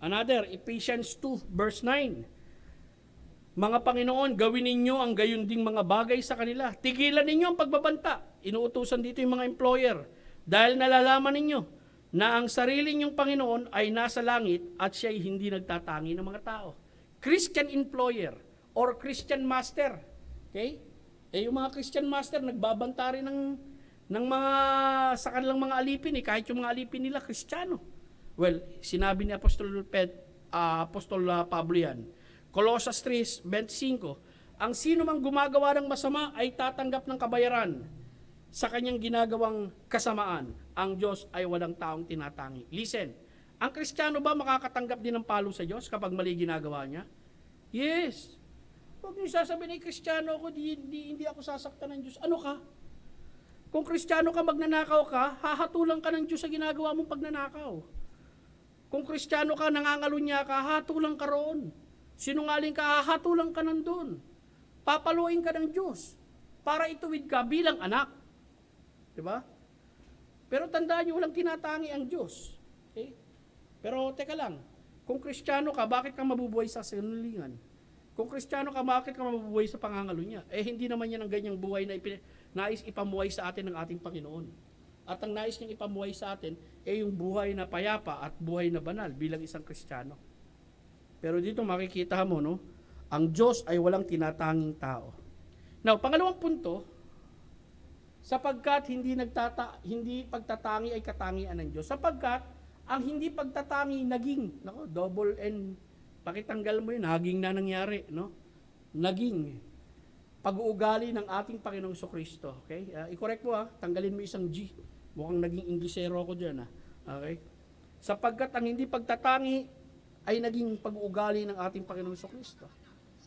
Another, Ephesians 2 verse 9. Mga Panginoon, gawin ninyo ang gayon ding mga bagay sa kanila. Tigilan ninyo ang pagbabanta. Inuutusan dito yung mga employer. Dahil nalalaman ninyo na ang sarili niyong Panginoon ay nasa langit at siya'y hindi nagtatangi ng mga tao. Christian employer or Christian master. Okay? Yung mga Christian master, nagbabanta rin ng mga, sa kanilang mga alipin kahit yung mga alipin nila, Kristiyano. Well, sinabi ni Apostol Pablo yan. Colossus 3:25, ang sino mang gumagawa ng masama ay tatanggap ng kabayaran sa kanyang ginagawang kasamaan. Ang Diyos ay walang taong tinatangi. Listen, ang Kristiyano ba makakatanggap din ng palo sa Diyos kapag mali ginagawa niya? Yes. Huwag niyo sasabihin, Kristiyano ako, hindi ako sasaktan ng Diyos. Ano ka? Kung Kristiyano ka, magnanakaw ka, hahatulan ka ng Diyos sa ginagawa mong pagnanakaw. Kung Kristiyano ka, nangangalunya ka, hatulan ka roon. Sinungaling ka, hahatulan ka nandun. Papaluin ka ng Diyos para ituwid ka bilang anak. Diba? Pero tandaan niyo, walang tinatangi ang Diyos. Okay? Pero teka lang, kung Kristiyano ka, bakit ka mabubuhay sa sinungalingan? Kung Kristiyano ka, bakit ka mabubuhay sa pangangalunya? Hindi naman yan ang ganyang buhay na nais ipamuhay sa atin ng ating Panginoon. At ang nais niyang ipamuhay sa atin, yung buhay na payapa at buhay na banal bilang isang Kristiyano. Pero dito makikita mo, no? Ang Diyos ay walang tinatanging tao. Now, pangalawang punto, sapagkat hindi pagtatangi ay katangian ng Diyos. Sapagkat ang hindi pagtatangi naging, double N, pakitanggal mo yun, naging na nangyari, no? Naging pag-uugali ng ating Panginoong Kristo. Okay? I-correct mo tanggalin mo isang G. Mukhang naging Inglesero ako dyan Okay? Sapagkat ang hindi pagtatangi ay naging pag-uugali ng ating Panginoong Kristo.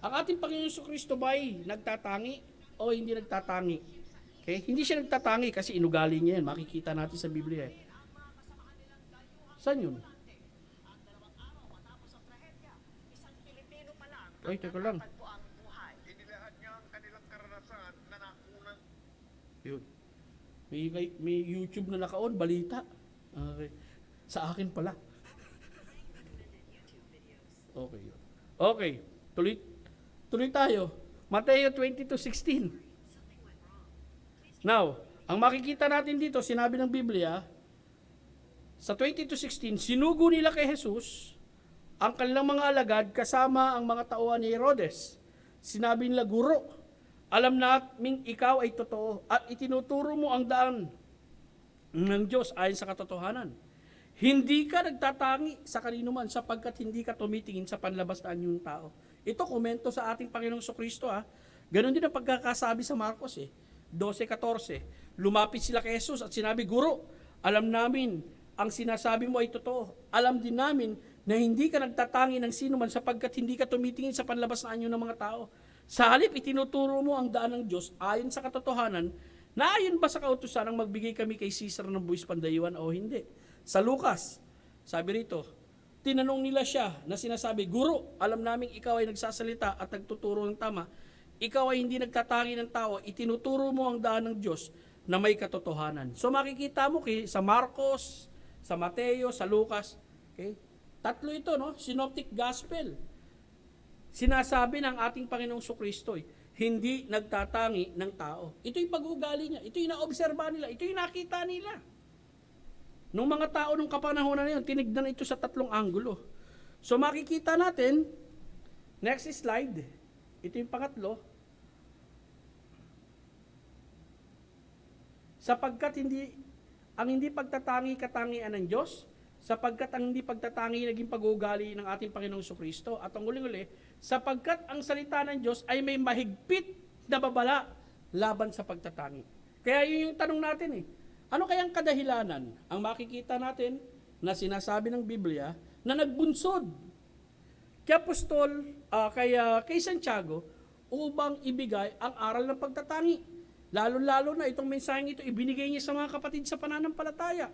Ang ating Panginoong Kristo ba ay nagtatangi o hindi nagtatangi? Okay? Hindi siya nagtatangi kasi inugali niya yan. Makikita natin sa Biblia. Saan yun? Ay, teka lang. Inilahat niya ang kanilang karanasan na nakunan. Yun. May YouTube na naka-on, balita. Okay. Sa akin pala. Okay yun. Okay. Tuloy tayo. Mateo 22:16. Now, ang makikita natin dito, sinabi ng Biblia, sa 22:16, sinugo nila kay Jesus ang kanilang mga alagad kasama ang mga tauhan ni Herodes. Sinabi nila, Guro, alam namin ikaw ay totoo at itinuturo mo ang daan ng Diyos ayon sa katotohanan. Hindi ka nagtatangi sa kanino man sapagkat hindi ka tumitingin sa panlabas na anyong tao. Ito komento sa ating Panginoong Kristo Ganon din ang pagkakasabi sa Marcos 12:14. Lumapit sila kay Jesus at sinabi, Guro, alam namin ang sinasabi mo ay totoo. Alam din namin na hindi ka nagtatangi ng sino man sapagkat hindi ka tumitingin sa panlabas na anyo ng mga tao. Sa halip, itinuturo mo ang daan ng Diyos ayon sa katotohanan na ayon ba sa kautusan ang magbigay kami kay Caesar ng buwis pandayuan o hindi. Sa Lucas, sabi rito, tinanong nila siya na sinasabi, Guro, alam naming ikaw ay nagsasalita at nagtuturo ng tama. Ikaw ay hindi nagtatangi ng tao, itinuturo mo ang daan ng Diyos na may katotohanan. So makikita mo sa Marcos, sa Mateo, sa Lucas, okay? Tatlo ito, no? Synoptic Gospel. Sinasabi ng ating Panginoong Kristo, hindi nagtatangi ng tao. Ito yung pag-uugali niya, ito yung naobserba nila, ito yung nakita nila. Nung mga tao nung kapanahonan na yun, tinignan ito sa tatlong anggulo. So makikita natin, next slide, ito yung pangatlo, sapagkat ang hindi pagtatangi katangian ng Diyos, sapagkat ang hindi pagtatangi naging pag-uugali ng ating Panginoong Kristo, at ang uling-uli, sapagkat ang salita ng Diyos ay may mahigpit na babala laban sa pagtatangi. Kaya yun yung tanong natin ano kayang kadahilanan ang makikita natin na sinasabi ng Biblia na nagbunsod kay Apostol, kay Santiago upang ibigay ang aral ng pagtatangi. Lalo-lalo na itong mensaheng ito ibinigay niya sa mga kapatid sa pananampalataya.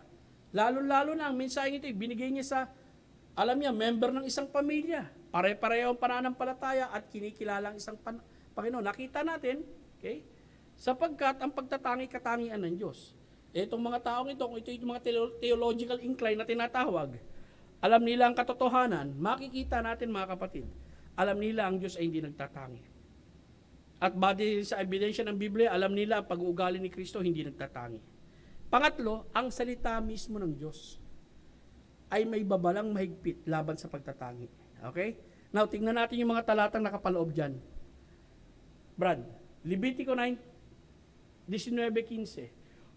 Lalo-lalo na ang mensaheng ito ibinigay niya sa, alam niya, member ng isang pamilya. Pare-pareho ang pananampalataya at kinikilala ang isang Panginoon. Nakita natin, okay? Sapagkat ang pagtatangi katangian ng Diyos. Itong mga taong ito, kung ito yung mga theological incline na tinatawag, alam nila ang katotohanan, makikita natin mga kapatid, alam nila ang Diyos ay hindi nagtatangi. At base sa ebidensya ng Biblia, alam nila ang pag-uugali ni Kristo hindi nagtatangi. Pangatlo, ang salita mismo ng Diyos ay may babalang mahigpit laban sa pagtatangi. Okay? Now, tingnan natin yung mga talatang nakapaloob dyan. Brad, Levitico 19:15.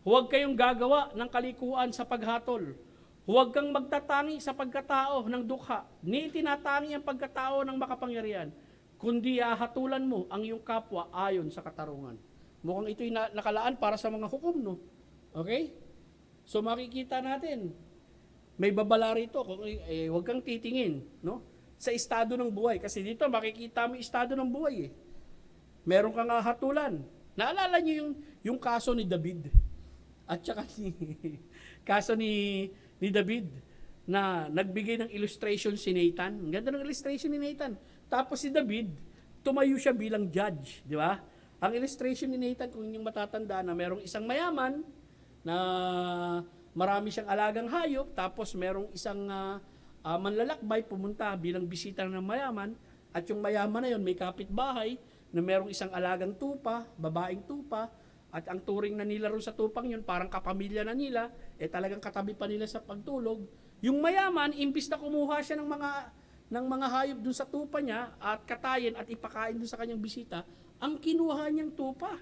Huwag kayong gagawa ng kalikuan sa paghatol. Huwag kang magtatangi sa pagkatao ng dukha, ni tinatangi ang pagkatao ng makapangyarihan, kundi hahatulan mo ang iyong kapwa ayon sa katarungan. Mukhang ito'y nakalaan para sa mga hukom, no? Okay? So makikita natin, may babala rito, huwag kang titingin, no? Sa estado ng buhay. Kasi dito makikita mo estado ng buhay. Meron kang hatulan. Naalala niyo yung kaso ni David? At saka kaso ni David na nagbigay ng illustration si Nathan. Ang ganda ng illustration ni Nathan. Tapos si David, tumayo siya bilang judge, di ba? Ang illustration ni Nathan, kung inyong matatanda na merong isang mayaman na marami siyang alagang hayop, tapos merong isang manlalakbay pumunta bilang bisita ng mayaman, at yung mayaman na yon may kapitbahay na merong isang alagang tupa, babaeng tupa, at ang turing na nila ron sa tupang yun, parang kapamilya na nila, talagang katabi pa nila sa pagtulog. Yung mayaman, imbis na kumuha siya ng mga hayop dun sa tupa niya at katayin at ipakain dun sa kanyang bisita, ang kinuha niyang tupa.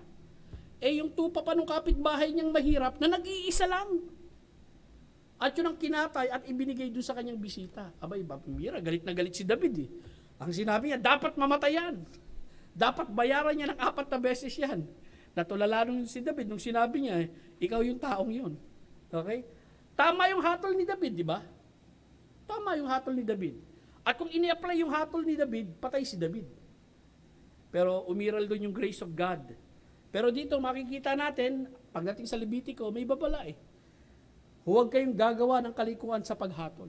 Yung tupa pa nung kapitbahay niyang mahirap na nag-iisa lang. At yun ang kinatay at ibinigay dun sa kanyang bisita. Abay, mira, galit na galit si David. Ang sinabi niya, dapat mamatayan. Dapat bayaran niya ng 4 na beses yan. Natulala nung si David, nung sinabi niya, ikaw yung taong yun. Okay? Tama yung hatol ni David, di ba? Tama yung hatol ni David. At kung ini-apply yung hatol ni David, patay si David. Pero umiral doon yung grace of God. Pero dito makikita natin, pagdating sa Levitico, may babala Huwag kayong gagawa ng kalikuan sa paghatol.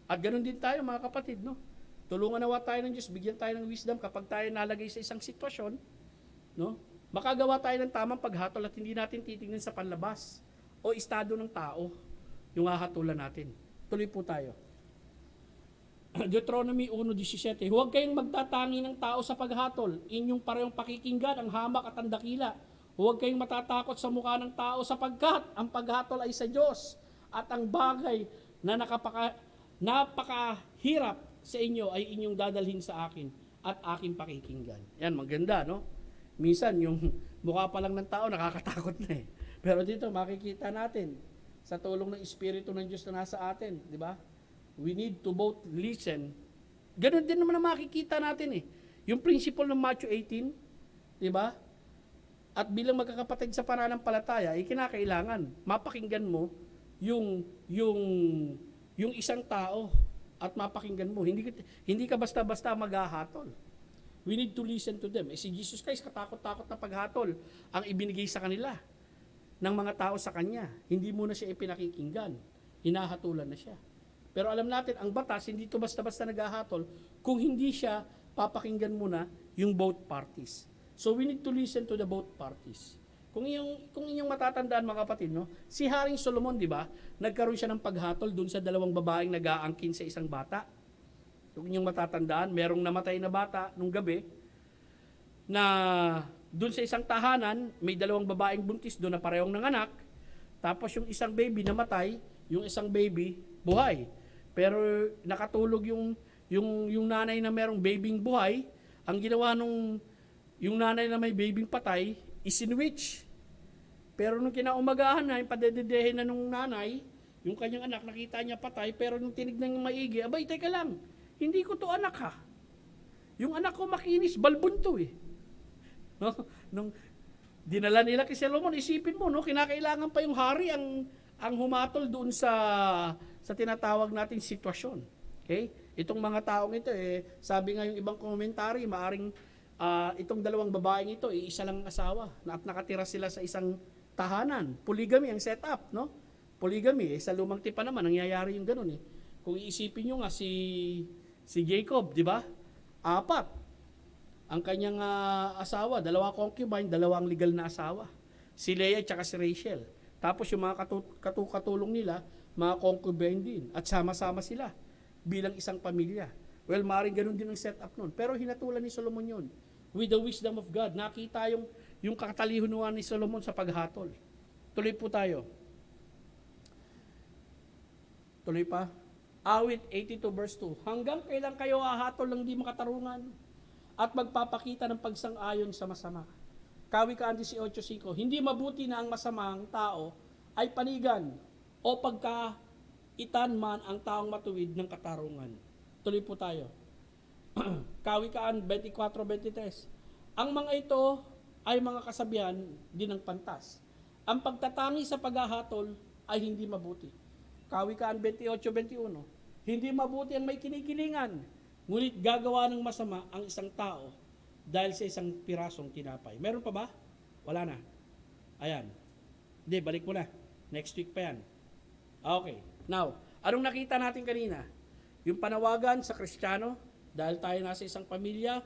At ganoon din tayo mga kapatid, no? Tulungan nawa tayo ng Diyos, bigyan tayo ng wisdom kapag tayo nalagay sa isang sitwasyon, no? Makagawa tayo ng tamang paghatol at hindi natin titingnan sa panlabas o estado ng tao yung hahatulan natin. Tuloy po tayo. Deuteronomy 1:17. Huwag kayong magtatangi ng tao sa paghatol. Inyong parehong pakikinggan ang hamak at ang dakila. Huwag kayong matatakot sa mukha ng tao sapagkat ang paghatol ay sa Diyos at ang bagay na napakahirap sa inyo ay inyong dadalhin sa akin at aking pakikinggan. Yan, maganda, no? Minsan, yung mukha pa lang ng tao, nakakatakot na Pero dito, makikita natin sa tulong ng Espiritu ng Diyos na nasa atin, di ba? We need to both listen. Ganun din naman na makikita natin Yung principle ng Matthew 18, di ba? At bilang magkakapatid sa pananampalataya, ay kinakailangan mapakinggan mo yung yung yung isang tao at mapakinggan mo. Hindi ka basta-basta maghahatol. We need to listen to them. Si Jesus Christ, katakot-takot na paghatol ang ibinigay sa kanila ng mga tao sa kanya. Hindi muna siya ipinakikinggan. Hinahatulan na siya. Pero alam natin, ang batas, hindi to basta-basta naghahatol kung hindi siya papakinggan muna yung both parties. So we need to listen to the both parties. Kung inyong matatandaan mga kapatid, no? Si Haring Solomon, di ba? Nagkaroon siya ng paghatol dun sa dalawang babaeng nag-aangkin sa isang bata. Kung inyong matatandaan, merong namatay na bata nung gabi na dun sa isang tahanan, may dalawang babaeng buntis doon na parehong nanganak. Tapos yung isang baby namatay, yung isang baby buhay. Pero nakatulog yung nanay na merong babing buhay, ang ginawa nung yung nanay na may babing patay, isinwitch. Pero nung kinaumagahan na, yung padededehin na nung nanay, yung kanyang anak, nakita niya patay, pero nung tinignan niya maigi, abay, teka lang, hindi ko to anak ha. Yung anak ko makinis, balbon to eh. No? Nung dinala nila kay Solomon, isipin mo, no? Kinakailangan pa yung hari ang humatol doon sa tinatawag nating sitwasyon. Okay? Itong mga taong ito, sabi nga yung ibang komentary, maaring itong dalawang babaeng ito, isa lang ang asawa, at nakatira sila sa isang tahanan. Polygamy ang setup, no? Polygamy, sa lumang tipan naman, nangyayari yung ganun eh. Kung iisipin nyo nga si Jacob, di ba? 4 ang kanyang asawa, 2 concubine, 2 legal na asawa. Si Leah at saka si Rachel. Tapos yung mga katulong nila, mga concubine din. At sama-sama sila bilang isang pamilya. Well, maaaring ganun din ang setup nun. Pero hinatulan ni Solomon yun. With the wisdom of God. Nakita yung katalinuhan ni Solomon sa paghatol. Tuloy po tayo. Tuloy pa. Awit 82 verse 2. Hanggang kailan kayo hahatol ng di makatarungan at magpapakita ng pagsang-ayon sa masama? Kawikaan 18:5. Hindi mabuti na ang masamang tao ay panigan o pagkaitan man ang taong matuwid ng katarungan. Tuloy po tayo. Kawikaan 24:23. Ang mga ito ay mga kasabihan din ng pantas. Ang pagtatangi sa paghahatol ay hindi mabuti. Kawikaan 28:21. Hindi mabuti ang may kinikilingan, ngunit gagawa ng masama ang isang tao dahil sa isang pirasong tinapay. Meron pa ba? Wala na. Ayan. Hindi, balik mo na. Next week pa yan. Okay. Now, anong nakita natin kanina? Yung panawagan sa Kristiyano, dahil tayo nasa isang pamilya,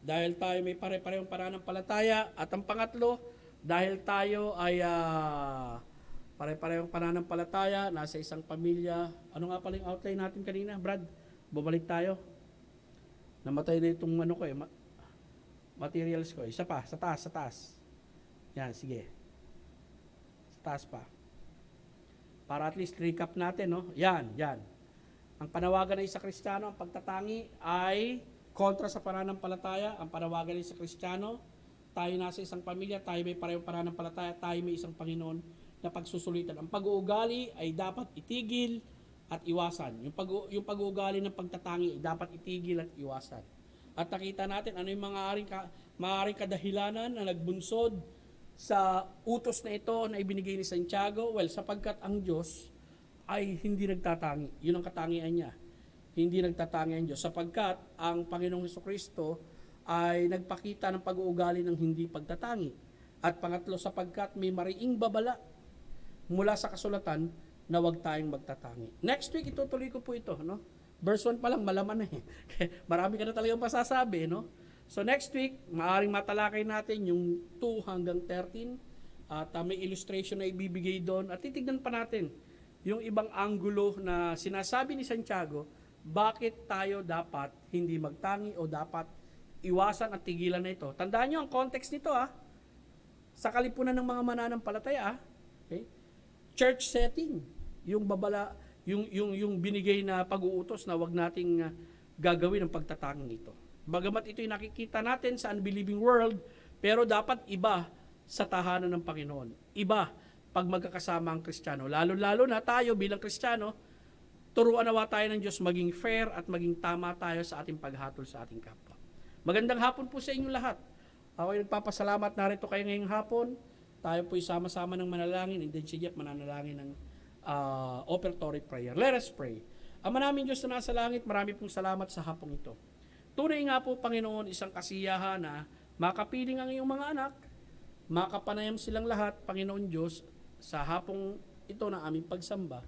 dahil tayo may pare-parehong pananampalataya, at ang pangatlo, dahil tayo ay pare-parehong pananampalataya, nasa isang pamilya. Ano nga pala yung outline natin kanina, Brad? Bumalik tayo. Namatay na itong materials ko. Isa pa, sa taas. Yan, sige. Sa taas pa. Para at least recap natin, no? Yan. Ang panawagan ng isa Kristiyano, ang pagtatangi ay kontra sa pananampalataya. Ang panawagan ng isa Kristiyano, tayo nasa isang pamilya, tayo may parehong pananampalataya, tayo may isang Panginoon na pagsusulitan. Ang pag-uugali ay dapat itigil at iwasan. Yung pag-uugali ng pagtatangi ay dapat itigil at iwasan. At nakita natin ano yung mga maaaring kadahilanan na nagbunsod sa utos na ito na ibinigay ni Santiago. Well, sapagkat ang Diyos ay hindi nagtatangi. Yun ang katangian niya. Hindi nagtatangi ang Diyos. Sapagkat ang Panginoong Jesucristo ay nagpakita ng pag-uugali ng hindi pagtatangi. At pangatlo, sapagkat may mariing babala mula sa kasulatan na huwag tayong magtatangi. Next week, itutuloy ko po ito. No? Verse 1 pa lang, malaman na eh. Marami ka na talagang masasabi. No? So next week, maaaring matalakay natin yung 2 hanggang 13. At may illustration na ibibigay doon. At titignan pa natin yung ibang anggulo na sinasabi ni Santiago, bakit tayo dapat hindi magtangi o dapat iwasan at tigilan na ito. Tandaan nyo ang context nito sa kalipunan ng mga mananampalataya. Okay? Church setting, yung babala, yung binigay na pag-uutos na wag nating gagawin ang pagtatanging ito. Bagamat ito'y nakikita natin sa unbelieving world, pero dapat iba sa tahanan ng Panginoon. Iba pag magkakasama ang Kristiyano. Lalo-lalo na tayo bilang Kristiyano, turuan nawa tayo ng Diyos maging fair at maging tama tayo sa ating paghatol sa ating kapwa. Magandang hapon po sa inyo lahat. Ako ay nagpapasalamat, narito kayo ngayong hapon. Tayo po'y sama-sama ng manalangin, and then si Jeff mananalangin ng offertory prayer. Let us pray. Ama namin Diyos na nasa langit, marami pong salamat sa hapong ito. Tunay nga po, Panginoon, isang kasiyahan na makapiling ang iyong mga anak, makapanayam silang lahat, Panginoon Diyos, sa hapong ito na aming pagsamba.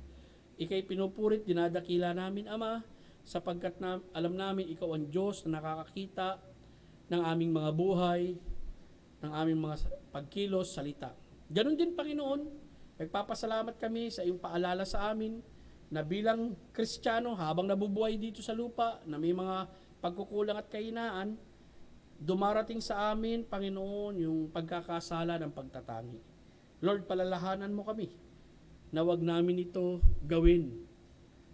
Ika'y pinupurit, dinadakila namin, Ama, sapagkat alam namin ikaw ang Diyos na nakakakita ng aming mga buhay, ng aming mga pagkilos, salita. Ganon din, Panginoon, nagpapasalamat kami sa iyong paalala sa amin na bilang Kristiyano, habang nabubuhay dito sa lupa, na may mga pagkukulang at kahinaan, dumarating sa amin, Panginoon, yung pagkakasala ng pagtatangi. Lord, palalahanan mo kami na wag namin ito gawin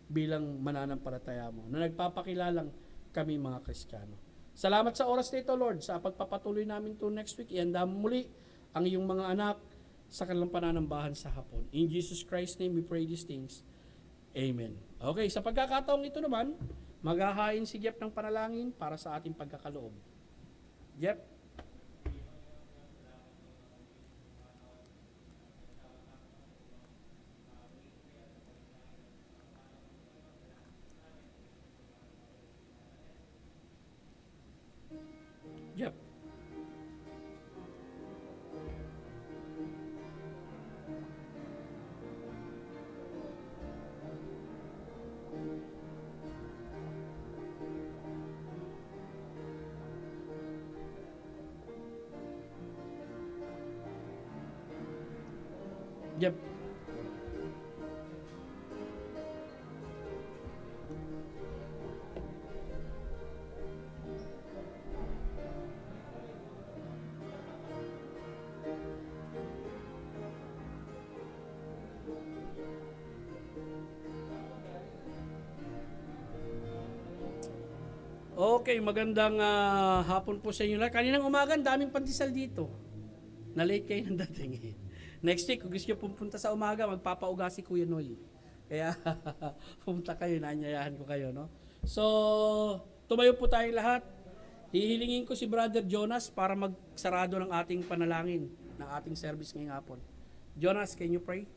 bilang mananampalataya mo, na nagpapakilalang kami mga Kristiyano. Salamat sa oras na ito, Lord, sa pagpapatuloy namin to next week. Ihanda mo muli ang iyong mga anak sa kanilang pananambahan sa hapon. In Jesus Christ's name we pray these things. Amen. Okay, sa pagkakataong ito naman, maghahain si Jeff ng panalangin para sa ating pagkakaloob. Jeff? Jeff? Jeff? Okay, magandang hapon po sa inyo lahat. Kaninang umaga, ang daming pandesal dito. Na-late kayo ng dating eh. Next week, kung gusto nyo pumunta sa umaga, magpapauga si Kuya Noy. Kaya, pumunta kayo, naanyayahan ko kayo, no? So, tumayo po tayong lahat. Hihilingin ko si Brother Jonas para magsarado ng ating panalangin, ng ating service ngayong hapon. Jonas, can you pray?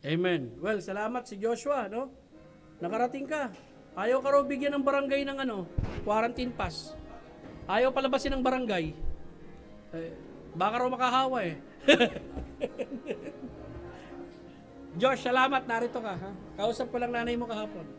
Amen. Well, salamat si Joshua, no? Nakarating ka. Ayaw ka raw bigyan ng barangay ng quarantine pass. Ayaw palabasin ng barangay. Baka raw makahawa eh. Josh, salamat, narito ka. Ha? Kausap ko lang nanay mo kahapon.